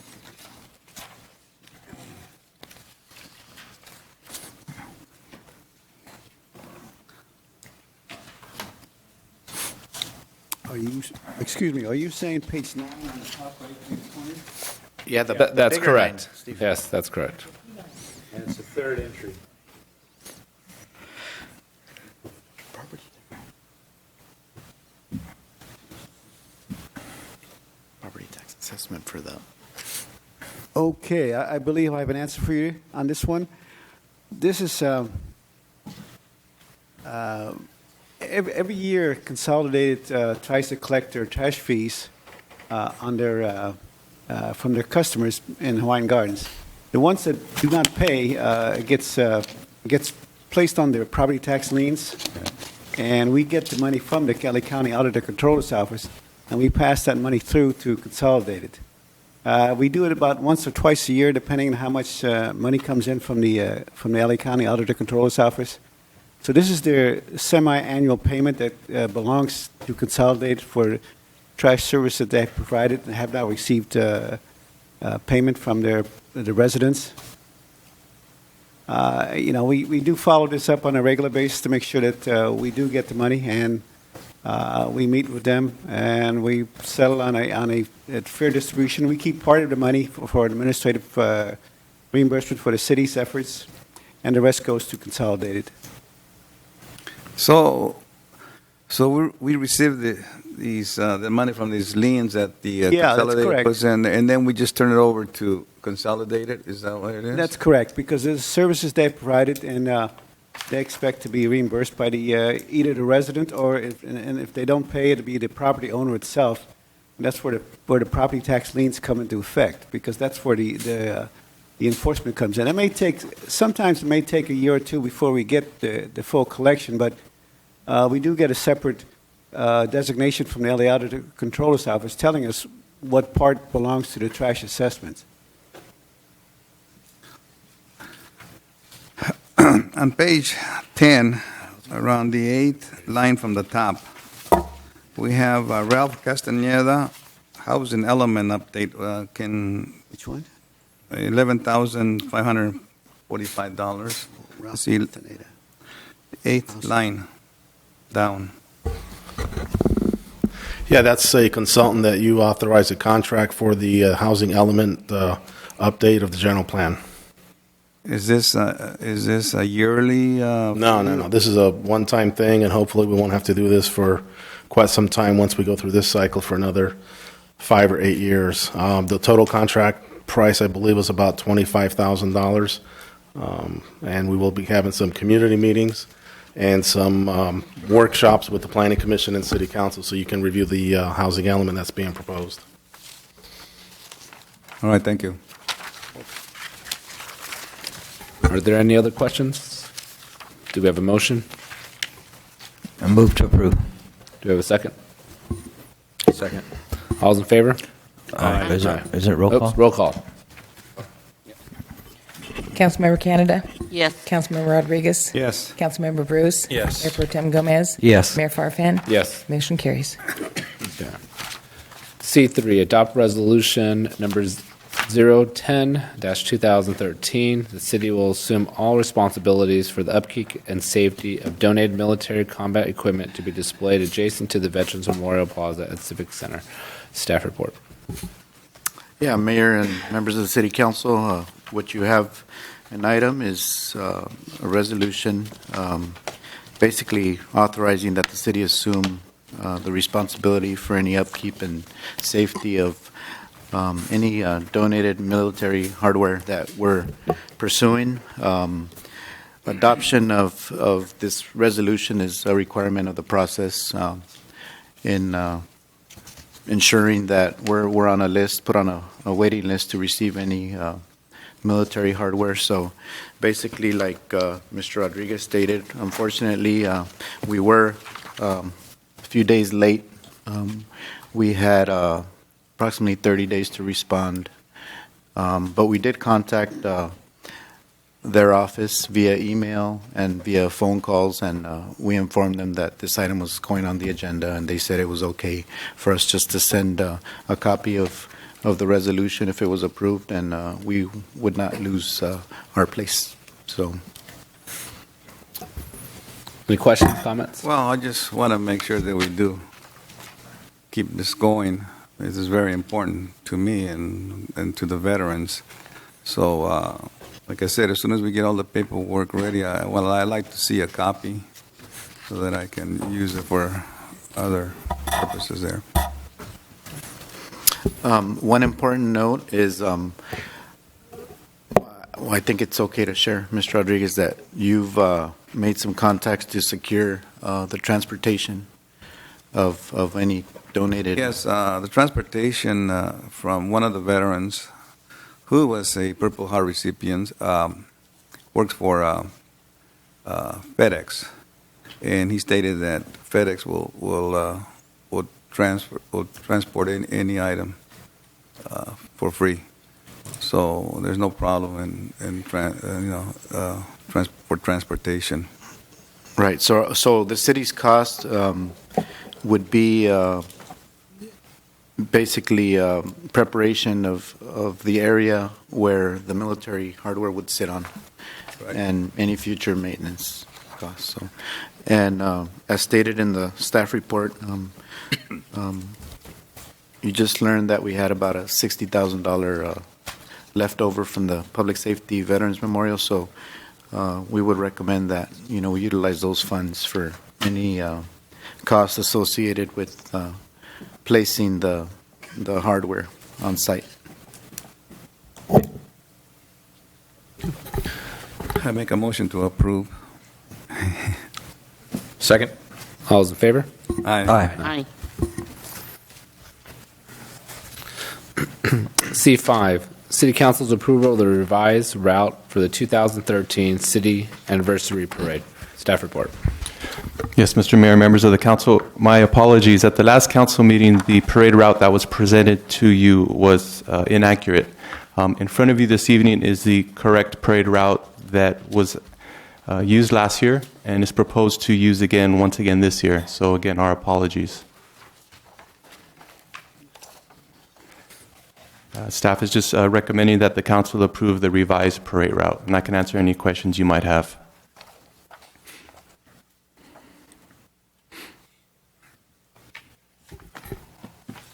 Are you saying page 9 on the top right, page 20? Yeah, that's bigger correct. line, Steve. Yes, that's correct. And it's the third entry. Property tax assessment for the. Okay, I believe I have an answer for you on this one. This is every year Consolidated tries to collect their trash fees from their customers in Hawaiian Gardens. The ones that do not pay gets placed on their property tax liens, and we get the money from the LA County Auditor Controller's Office, and we pass that money through to Consolidated. We do it about once or twice a year, depending on how much money comes in from the LA County Auditor Controller's Office. So this is their semi-annual payment that belongs to Consolidated for trash service that they have provided and have now received payment from the residents. we do follow this up on a regular basis to make sure that we do get the money, and we meet with them and we settle on a fair distribution. We keep part of the money for administrative reimbursement for the city's efforts, and the rest goes to Consolidated. So we received the money from these liens that the Yeah, that's Consolidated correct. puts in, and then we just turn it over to Consolidated. Is that what it is? That's correct, because the services they provided, and they expect to be reimbursed by the either the resident, or if they don't pay, it'll be the property owner itself. And that's where the property tax liens come into effect, because that's where the enforcement comes in. Sometimes it may take a year or two before we get the full collection, but we do get a separate designation from the LA Auditor Controller's Office telling us what part belongs to the trash assessments. On page 10, around the 8th line from the top, we have Ralph Castaneda, housing element update. Which one? $11,545. Ralph See, Castaneda. 8th line down. Yeah, that's a consultant that you authorized a contract for the housing element update of the general plan. Is this a yearly? No. This is a one-time thing, and hopefully we won't have to do this for quite some time once we go through this cycle for another 5 or 8 years. The total contract price, I believe, was about $25,000, and we will be having some community meetings and some workshops with the Planning Commission and City Council, so you can review the housing element that's being proposed. All right, thank you. Are there any other questions? Do we have a motion? I move to approve. Do we have a second? Second. All's in favor? Aye. Is it roll Oops, call? roll call. Councilmember Canada? Yes. Councilmember Rodriguez? Yes. Councilmember Bruce? Yes. Mayor Pro Tem Gomez? Yes. Mayor Farfan? Yes. Motion carries. Okay. C3, adopt resolution numbers 010-2013. The city will assume all responsibilities for the upkeep and safety of donated military combat equipment to be displayed adjacent to the Veterans Memorial Plaza at Civic Center. Staff report. Yeah, Mayor and members of the City Council, what you have an item is a resolution basically authorizing that the city assume the responsibility for any upkeep and safety of any donated military hardware that we're pursuing. Adoption of this resolution is a requirement of the process in ensuring that we're on a list, put on a waiting list to receive any military hardware. So basically, like Mr. Rodriguez stated, unfortunately, we were a few days late. We had approximately 30 days to respond. But we did contact their office via email and via phone calls, and we informed them that this item was going on the agenda, and they said it was okay for us just to send a copy of the resolution if it was approved, and we would not lose our place. So, any questions, comments? Well, I just want to make sure that we do keep this going. This is very important to me and to the veterans. So, like I said, as soon as we get all the paperwork ready, I like to see a copy so that I can use it for other purposes there. one important note is, I think it's okay to share, Mr. Rodriguez, that you've made some contacts to secure the transportation of any donated. Yes, the transportation from one of the veterans who was a Purple Heart recipient, works for FedEx, and he stated that FedEx will transport any item for free. So there's no problem for transportation. Right. So the city's cost would be basically preparation of the area where the military hardware would sit on, and any future maintenance costs. So, and as stated in the staff report, you just learned that we had about a $60,000 leftover from the Public Safety Veterans Memorial. So we would recommend that we utilize those funds for any costs associated with placing the hardware on site. I make a motion to approve. Second. All those in favor? Aye. C5, City Council's approval of the revised route for the 2013 City Anniversary Parade. Staff report. Yes, Mr. Mayor, members of the council, my apologies. At the last council meeting, the parade route that was presented to you was inaccurate. In front of you this evening is the correct parade route that was used last year and is proposed to use once again this year. So again, our apologies. Staff is just recommending that the council approve the revised parade route, and I can answer any questions you might have.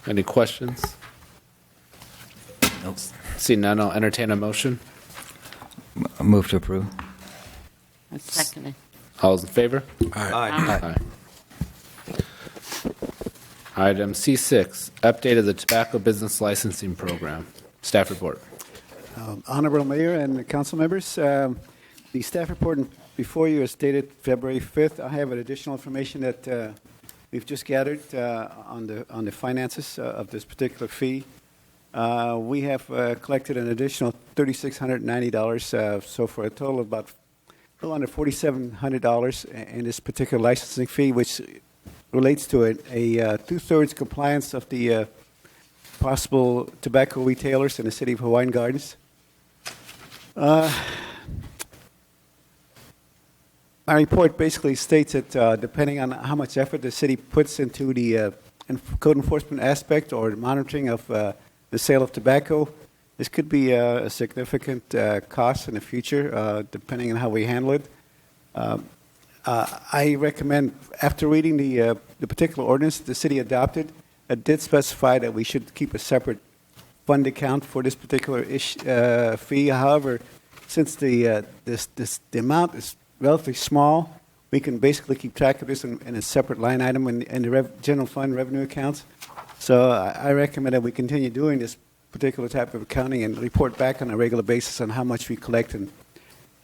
Any questions? Nope. See none, I'll entertain a motion. Move to approve. I second it. All those in favor? Aye. Item C6, update of the tobacco business licensing program. Staff report. Honorable Mayor and council members, the staff report before you is dated February 5th. I have additional information that we've just gathered on the finances of this particular fee. We have collected an additional $3,690, so for a total of about a little under $4,700 in this particular licensing fee, which relates to a two-thirds compliance of the possible tobacco retailers in the city of Hawaiian Gardens. My report basically states that depending on how much effort the city puts into the code enforcement aspect or monitoring of the sale of tobacco, this could be a significant cost in the future, depending on how we handle it. I recommend, after reading the particular ordinance the city adopted, it did specify that we should keep a separate fund account for this particular fee. However, since the amount is relatively small, we can basically keep track of this in a separate line item in the general fund revenue accounts. So I recommend that we continue doing this particular type of accounting and report back on a regular basis on how much we collect and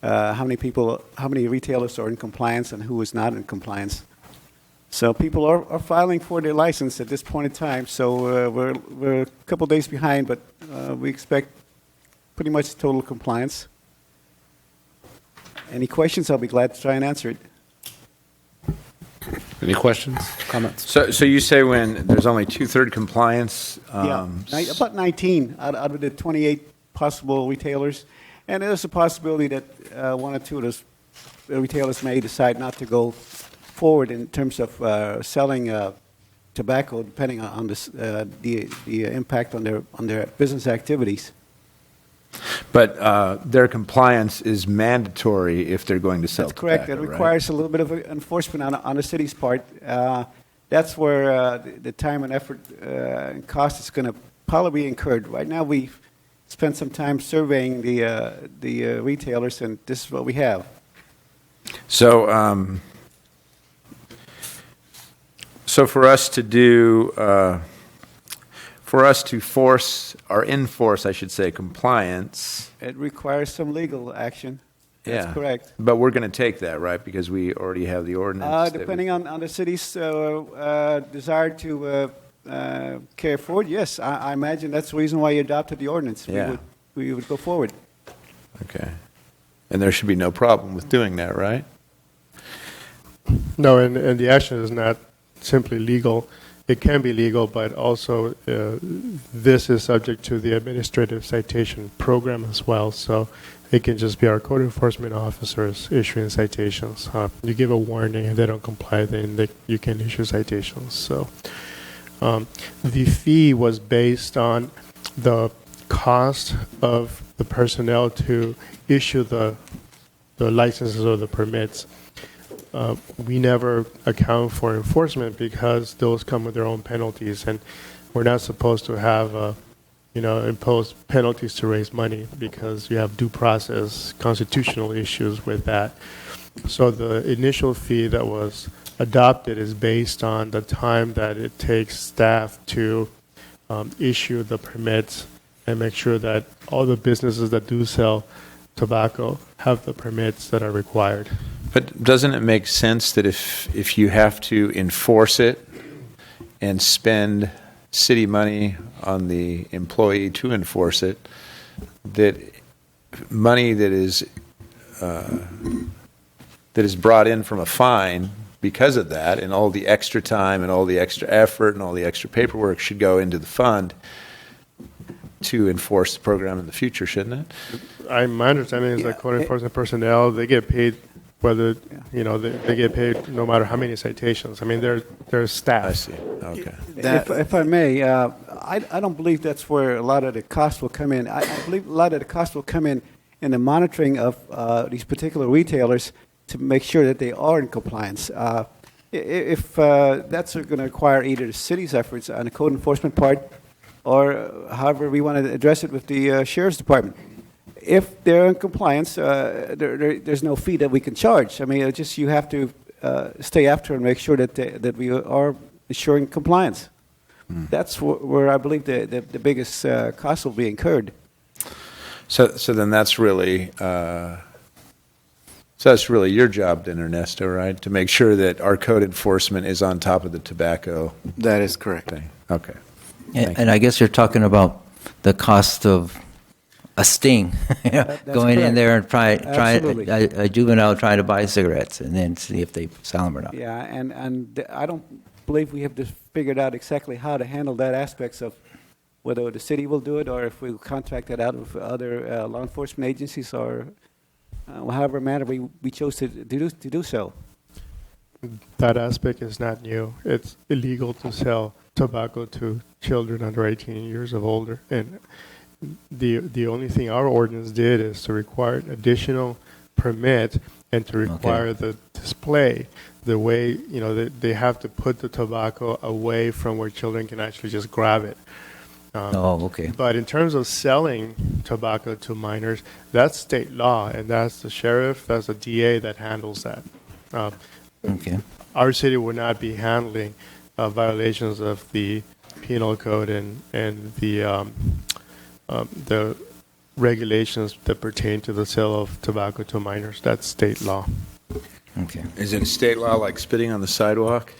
how many retailers are in compliance and who is not in compliance. So people are filing for their license at this point in time. So we're a couple days behind, but we expect pretty much total compliance. Any questions? I'll be glad to try and answer it. Any questions, comments? So you say when there's only two-thirds compliance? About 19 out of the 28 possible retailers. And there's a possibility that one or two of those retailers may decide not to go forward in terms of selling tobacco, depending on the impact on their business activities. But their compliance is mandatory if they're going to sell That's correct. tobacco, It requires a little bit of enforcement on the city's part. That's where the time and effort and cost is going to probably be incurred. Right now, we've spent some time surveying the retailers, and this is what we have. So, so for us to do, for us to force or enforce, I should say, compliance. It requires some legal action. That's correct. But we're going to take that, right? Because we already have the ordinance. Depending on the city's desire to carry forward, yes, I imagine that's the reason why you adopted the ordinance. Yeah. We would go forward. Okay. And there should be no problem with doing that, right? No, and the action is not simply legal. It can be legal, but also this is subject to the administrative citation program as well. So it can just be our code enforcement officers issuing citations. You give a warning, if they don't comply, then you can issue citations. So the fee was based on the cost of the personnel to issue the licenses or the permits. We never account for enforcement because those come with their own penalties, and we're not supposed to have impose penalties to raise money because you have due process constitutional issues with that. So the initial fee that was adopted is based on the time that it takes staff to issue the permits and make sure that all the businesses that do sell tobacco have the permits that are required. But doesn't it make sense that if you have to enforce it and spend city money on the employee to enforce it, that money that is brought in from a fine because of that, and all the extra time and all the extra effort and all the extra paperwork should go into the fund to enforce the program in the future, shouldn't it? My understanding is that code enforcement personnel, they get paid whether, they get paid no matter how many citations. I mean, they're staff. I see. Okay. If I may, I don't believe that's where a lot of the cost will come in. I believe a lot of the cost will come in the monitoring of these particular retailers to make sure that they are in compliance. If that's going to require either the city's efforts on the code enforcement part, or however we want to address it with the sheriff's department. If they're in compliance, there's no fee that we can charge. I mean, it's just you have to stay after and make sure that we are ensuring compliance. That's where I believe the biggest cost will be incurred. So then that's really your job then, Ernesto, right? To make sure that our code enforcement is on top of the tobacco. That is correct. Thing. Okay. And I guess you're talking about the cost of a sting, going in there and try a juvenile trying to buy cigarettes and then see if they sell them or not. Yeah, and I don't believe we have just figured out exactly how to handle that aspects of whether the city will do it or if we'll contract it out with other law enforcement agencies or however manner we chose to do so. That aspect is not new. It's illegal to sell tobacco to children under 18 years of older, and the only thing our ordinance did is to require an additional permit and to require the display the way they have to put the tobacco away from where children can actually just grab it. But in terms of selling tobacco to minors, that's state law, and that's the sheriff, that's the DA that handles that. Our city would not be handling violations of the penal code and the regulations that pertain to the sale of tobacco to minors. That's state law. Okay. Is it a state law like spitting on the sidewalk?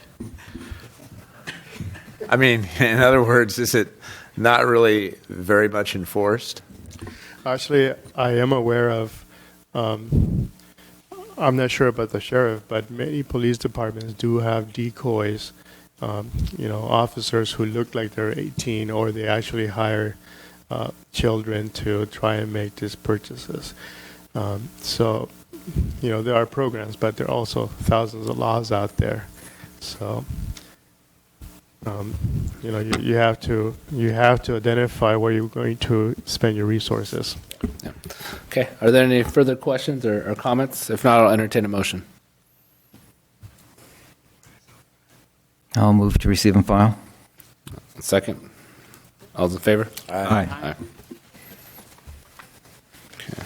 I mean, in other words, is it not really very much enforced? Actually, I am aware of, I'm not sure about the sheriff, but many police departments do have decoys, officers who look like they're 18, or they actually hire children to try and make these purchases. So, there are programs, but there are also thousands of laws out there. So, you have to identify where you're going to spend your resources. Yeah. Okay. Are there any further questions or comments? If not, I'll entertain a motion. I'll move to receive and file. Second. All those in favor? Aye. Okay.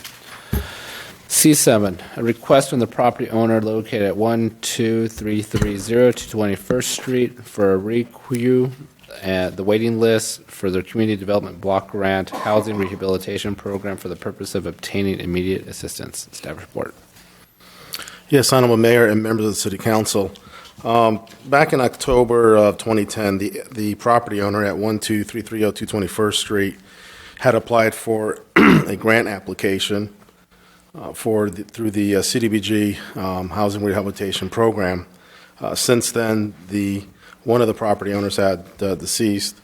C7, a request from the property owner located at 12330 to 21st Street for a requeue at the waiting list for the Community Development Block Grant Housing Rehabilitation Program for the purpose of obtaining immediate assistance. Staff report. Yes, Honorable Mayor and members of the City Council. Back in October of 2010, the property owner at 12330 21st Street had applied for a grant application through the CDBG Housing Rehabilitation Program. Since then, one of the property owners had deceased,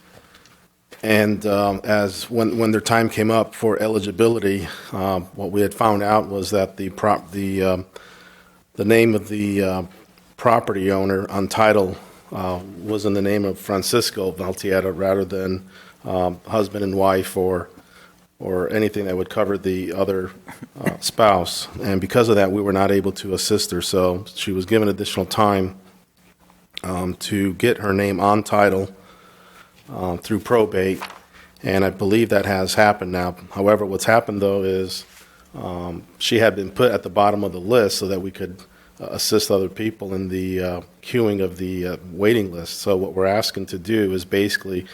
and as when their time came up for eligibility, what we had found out was that the name of the property owner on title was in the name of Francisco Valtieta rather than husband and wife or or anything that would cover the other spouse. And because of that, we were not able to assist her. So she was given additional time to get her name on title through probate. And I believe that has happened now. However, what's happened, though, is she had been put at the bottom of the list so that we could assist other people in the queuing of the waiting list. So what we're asking to do is basically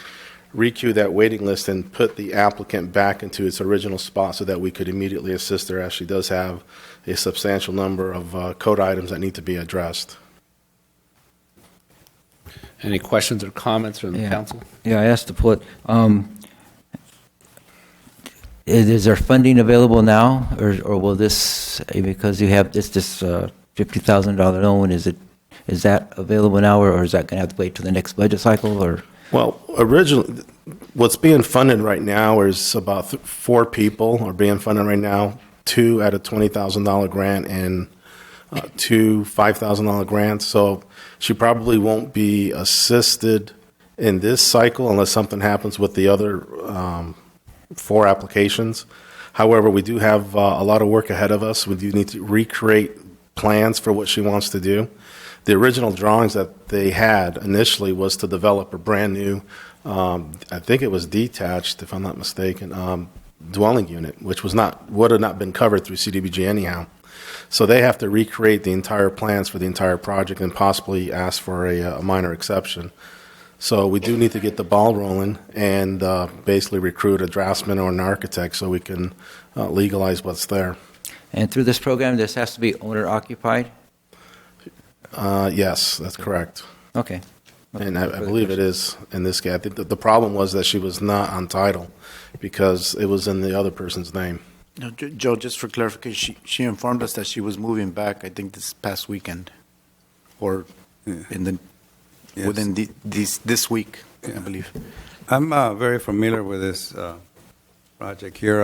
requeue that waiting list and put the applicant back into its original spot so that we could immediately assist her, as she does have a substantial number of code items that need to be addressed. Any questions or comments from the council? Yeah, I asked to put, is there funding available now, or will this, because you have this $50,000 loan, is that available now, or is that going to have to wait till the next budget cycle, or? Well, originally, what's being funded right now is about 4 people are being funded right now, 2 at a $20,000 grant and 2 $5,000 grants. So she probably won't be assisted in this cycle unless something happens with the other 4 applications. However, we do have a lot of work ahead of us. We do need to recreate plans for what she wants to do. The original drawings that they had initially was to develop a brand new, I think it was detached, if I'm not mistaken, dwelling unit, which would have not been covered through CDBG anyhow. So they have to recreate the entire plans for the entire project and possibly ask for a minor exception. So we do need to get the ball rolling and basically recruit a draftsman or an architect so we can legalize what's there. And through this program, this has to be owner occupied? Yes, that's correct. Okay. And I believe it is in this case. I think that the problem was that she was not on title because it was in the other person's name. No, Joe, just for clarification, she informed us that she was moving back, I think, this past weekend, or within this week, I believe. I'm very familiar with this project here.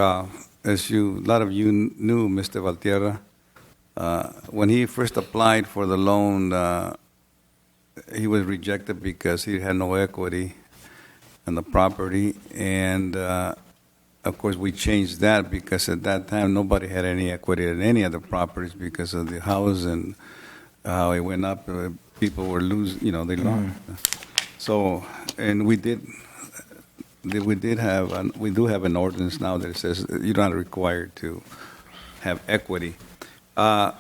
As a lot of you knew, Mr. Valtierra, when he first applied for the loan, he was rejected because he had no equity in the property. And, of course, we changed that because at that time nobody had any equity in any of the properties because of the house and how it went up. People were losing, they lost. So, and we do have an ordinance now that says you're not required to have equity. They're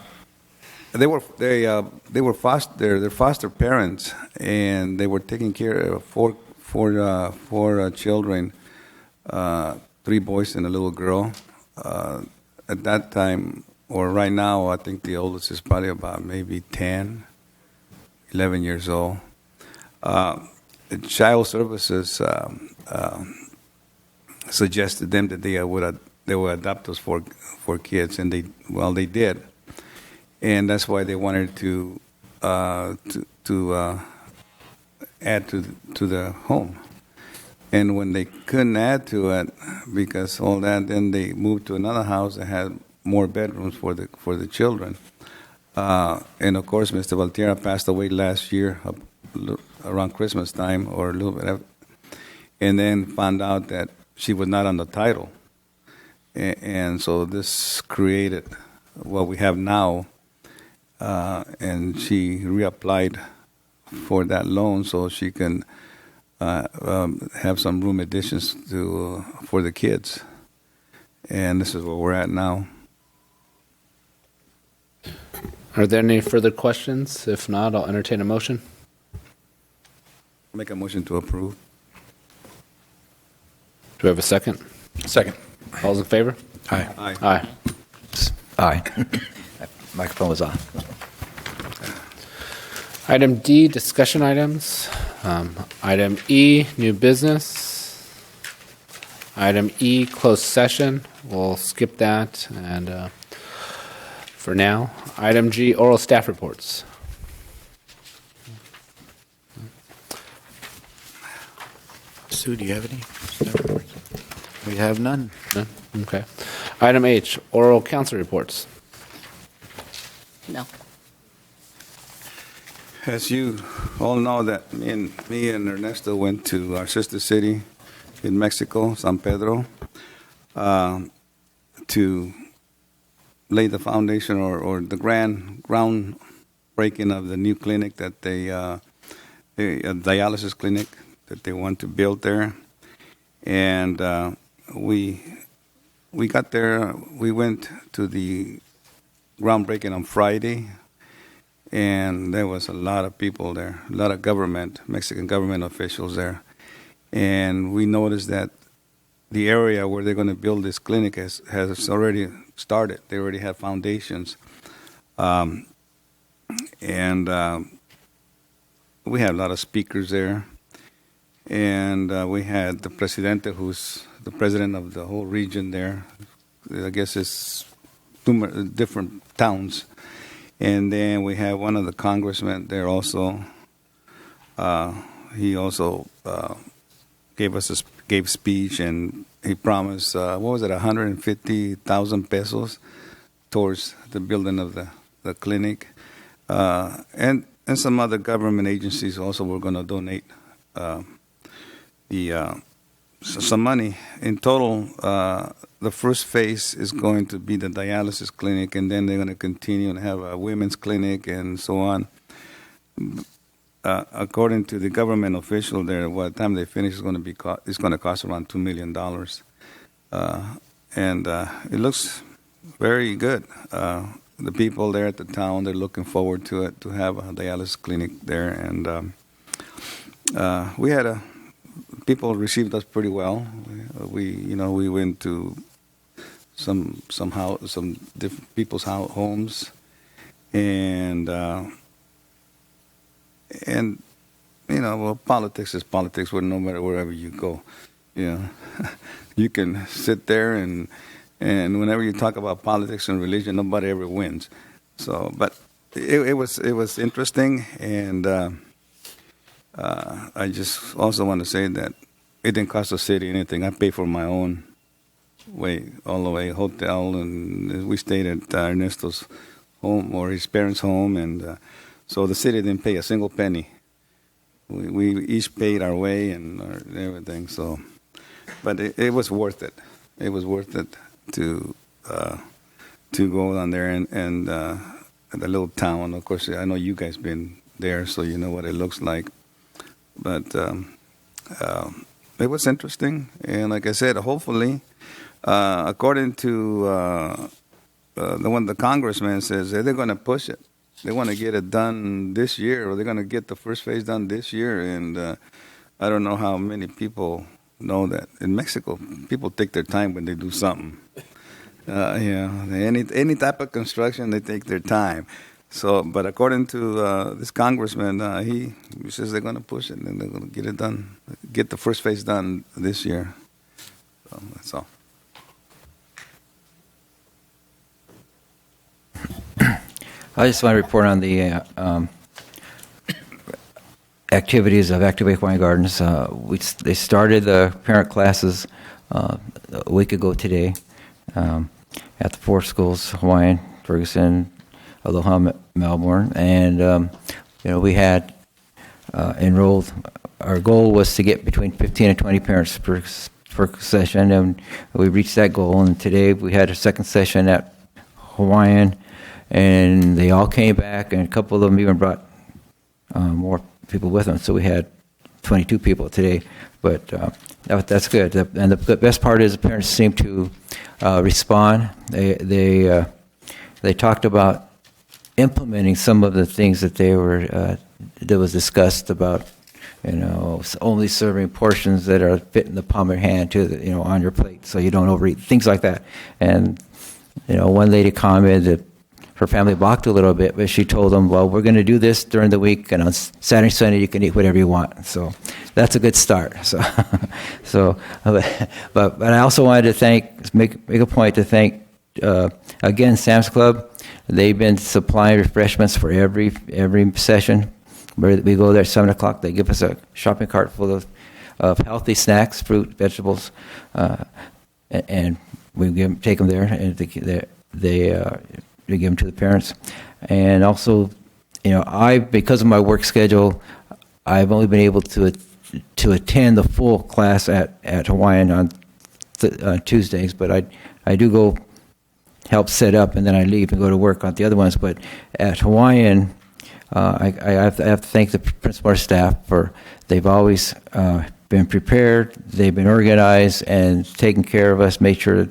foster parents, and they were taking care of four children, 3 boys and a little girl. At that time, or right now, I think the oldest is probably about maybe 10, 11 years old. Child Services suggested them that they would adopt those four kids, and they did, and that's why they wanted to add to the home. And when they couldn't add to it because all that, then they moved to another house that had more bedrooms for the children. And of course, Mr. Valtierra passed away last year around Christmas time or a little bit after, and then found out that she was not on the title. And so this created what we have now, and she reapplied for that loan so she can have some room additions for the kids. And this is where we're at now. Are there any further questions? If not, I'll entertain a motion. Make a motion to approve. Do we have a second? Second. All's in favor? Aye. Aye. Aye. Microphone was on. Item D, discussion items. Item E, new business. Item E, closed session. We'll skip that and for now. Item G, oral staff reports. Sue, do you have any staff reports? We have none. No? Okay. Item H, oral council reports. No. As you all know, that me and Ernesto went to our sister city in Mexico, San Pedro. to lay the foundation or the groundbreaking of the new clinic that a dialysis clinic that they want to build there. And we got there. We went to the groundbreaking on Friday, and there was a lot of people there, a lot of Mexican government officials there. And we noticed that the area where they're going to build this clinic has already started. They already have foundations. And we had a lot of speakers there. And we had the Presidente, who's the president of the whole region there. I guess it's different towns. And then we had one of the congressmen there also. He also gave speech, and he promised, 150,000 pesos towards the building of the clinic. And some other government agencies also were going to donate some money. In total, the first phase is going to be the dialysis clinic, and then they're going to continue and have a women's clinic and so on. According to the government official there, by the time they finish, it's going to cost around $2 million, and it looks very good. The people there at the town, they're looking forward to it, to have a dialysis clinic there, and people received us pretty well. We went to some different people's homes, and politics is politics. No matter wherever you go, you can sit there and whenever you talk about politics and religion, nobody ever wins. So, but it was interesting, and I just also want to say that it didn't cost the city anything. I paid for my own all the way hotel, and we stayed at Ernesto's home or his parents' home, and so the city didn't pay a single penny. We each paid our way and everything. So, but it was worth it. It was worth it to go down there and the little town. Of course, I know you guys been there, so you know what it looks like. But it was interesting, and like I said, hopefully, according to the congressman says they're going to push it. They want to get it done this year, or they're going to get the first phase done this year. And I don't know how many people know that in Mexico, people take their time when they do something. Any type of construction, they take their time. So, but according to this congressman, he says they're going to push it and they're going to get it done, get the first phase done this year. So that's all. I just want to report on the activities of Activate Hawaiian Gardens. They started the parent classes a week ago today at the 4 schools: Hawaiian, Ferguson, Aloha, Melbourne, and we had enrolled. Our goal was to get between 15 and 20 parents per session, and we reached that goal. And today we had a second session at Hawaiian, and they all came back, and a couple of them even brought more people with them. So we had 22 people today, but that's good. And the best part is the parents seem to respond. They talked about implementing some of the things that that was discussed about, only serving portions that are fit in the palm of your hand on your plate, so you don't overeat, things like that. And one lady commented that her family balked a little bit, but she told them, well, we're going to do this during the week, and on Saturday and Sunday you can eat whatever you want. So that's a good start. But I also wanted to make a point to thank, again, Sam's Club. They've been supplying refreshments for every session. We go there at 7 o'clock. They give us a shopping cart full of healthy snacks, fruit, vegetables, and we take them there, and we give them to the parents. And also, because of my work schedule, I've only been able to attend the full class at Hawaiian on Tuesdays, but I do go help set up, and then I leave and go to work on the other ones. But at Hawaiian, I have to thank the principal staff for they've always been prepared, they've been organized and taken care of us, made sure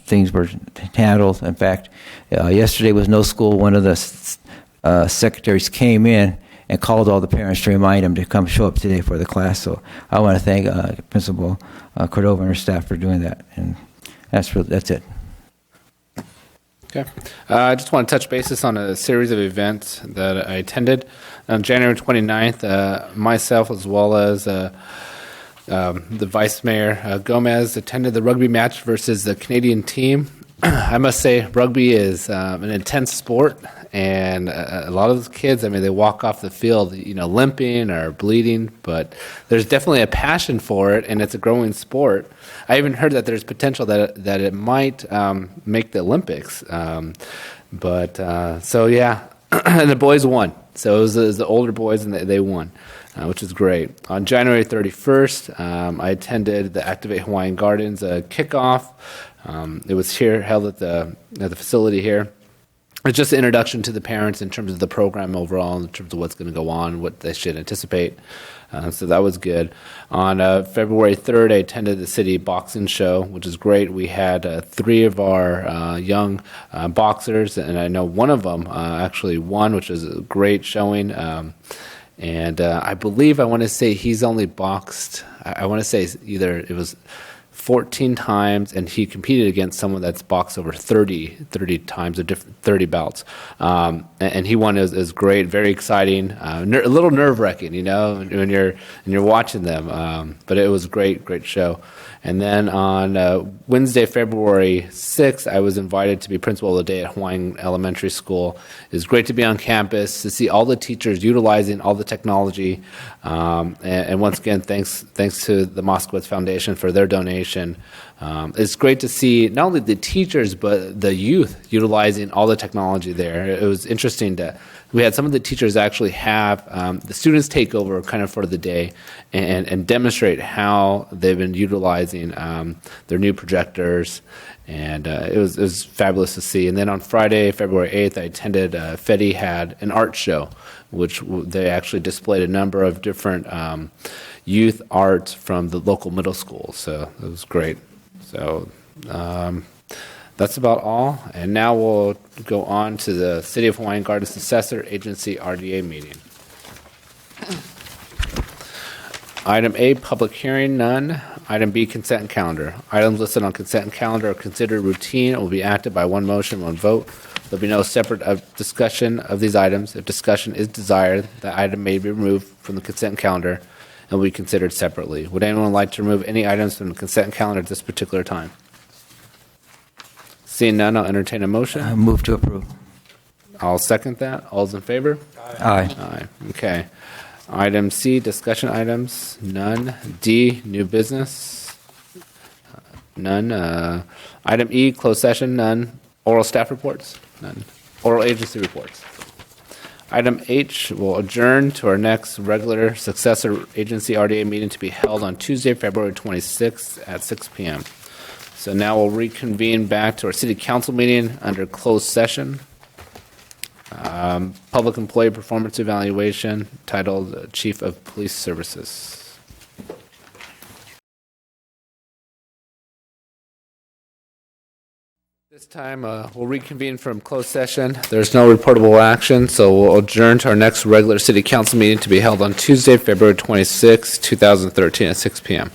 things were handled. In fact, yesterday was no school. One of the secretaries came in and called all the parents to remind them to come show up today for the class. So I want to thank Principal Cordova and her staff for doing that. And that's it. Okay. I just want to touch bases on a series of events that I attended. On January 29th, myself as well as the Vice Mayor Gomez attended the rugby match versus the Canadian team. I must say, rugby is an intense sport, and a lot of those kids, I mean, they walk off the field, limping or bleeding, but there's definitely a passion for it, and it's a growing sport. I even heard that there's potential that it might make the Olympics. So yeah, and the boys won. So it was the older boys, and they won, which is great. On January 31st, I attended the Activate Hawaiian Gardens kickoff. It was held at the facility here. It's just an introduction to the parents in terms of the program overall, in terms of what's going to go on, what they should anticipate. So that was good. On February 3rd, I attended the city boxing show, which is great. We had 3 of our young boxers, and I know one of them actually won, which was a great showing. And I believe, I want to say he's only boxed, I want to say either it was 14 times, and he competed against someone that's boxed over 30 times, 30 bouts. And he won. It was great, very exciting, a little nerve-wracking, when you're watching them. But it was a great show. And then on Wednesday, February 6th, I was invited to be principal of the day at Hawaiian Elementary School. It was great to be on campus, to see all the teachers utilizing all the technology. And once again, thanks to the Moskowitz Foundation for their donation. It's great to see not only the teachers, but the youth utilizing all the technology there. It was interesting that we had some of the teachers actually have the students take over kind of for the day and demonstrate how they've been utilizing their new projectors. And it was fabulous to see. And then on Friday, February 8th, I attended FEDI had an art show, which they actually displayed a number of different youth art from the local middle school. So it was great. So that's about all. And now we'll go on to the City of Hawaiian Gardens Successor Agency RDA meeting. Item A, public hearing, none. Item B, consent calendar. Items listed on consent calendar are considered routine and will be acted by one motion, one vote. There'll be no separate discussion of these items. If discussion is desired, the item may be removed from the consent calendar and will be considered separately. Would anyone like to remove any items from the consent calendar at this particular time? Seeing none, I'll entertain a motion. Move to approve. I'll second that. All's in favor? Aye. Aye. Okay. Item C, discussion items. None. D, new business. None. Item E, closed session. None. Oral staff reports. None. Oral agency reports. Item H, will adjourn to our next regular successor agency RDA meeting to be held on Tuesday, February 26th at 6 p.m. So now we'll reconvene back to our city council meeting under closed session. Public employee performance evaluation titled Chief of Police Services. This time we'll reconvene from closed session. There's no reportable action, so we'll adjourn to our next regular city council meeting to be held on Tuesday, February 26, 2013 at 6 p.m.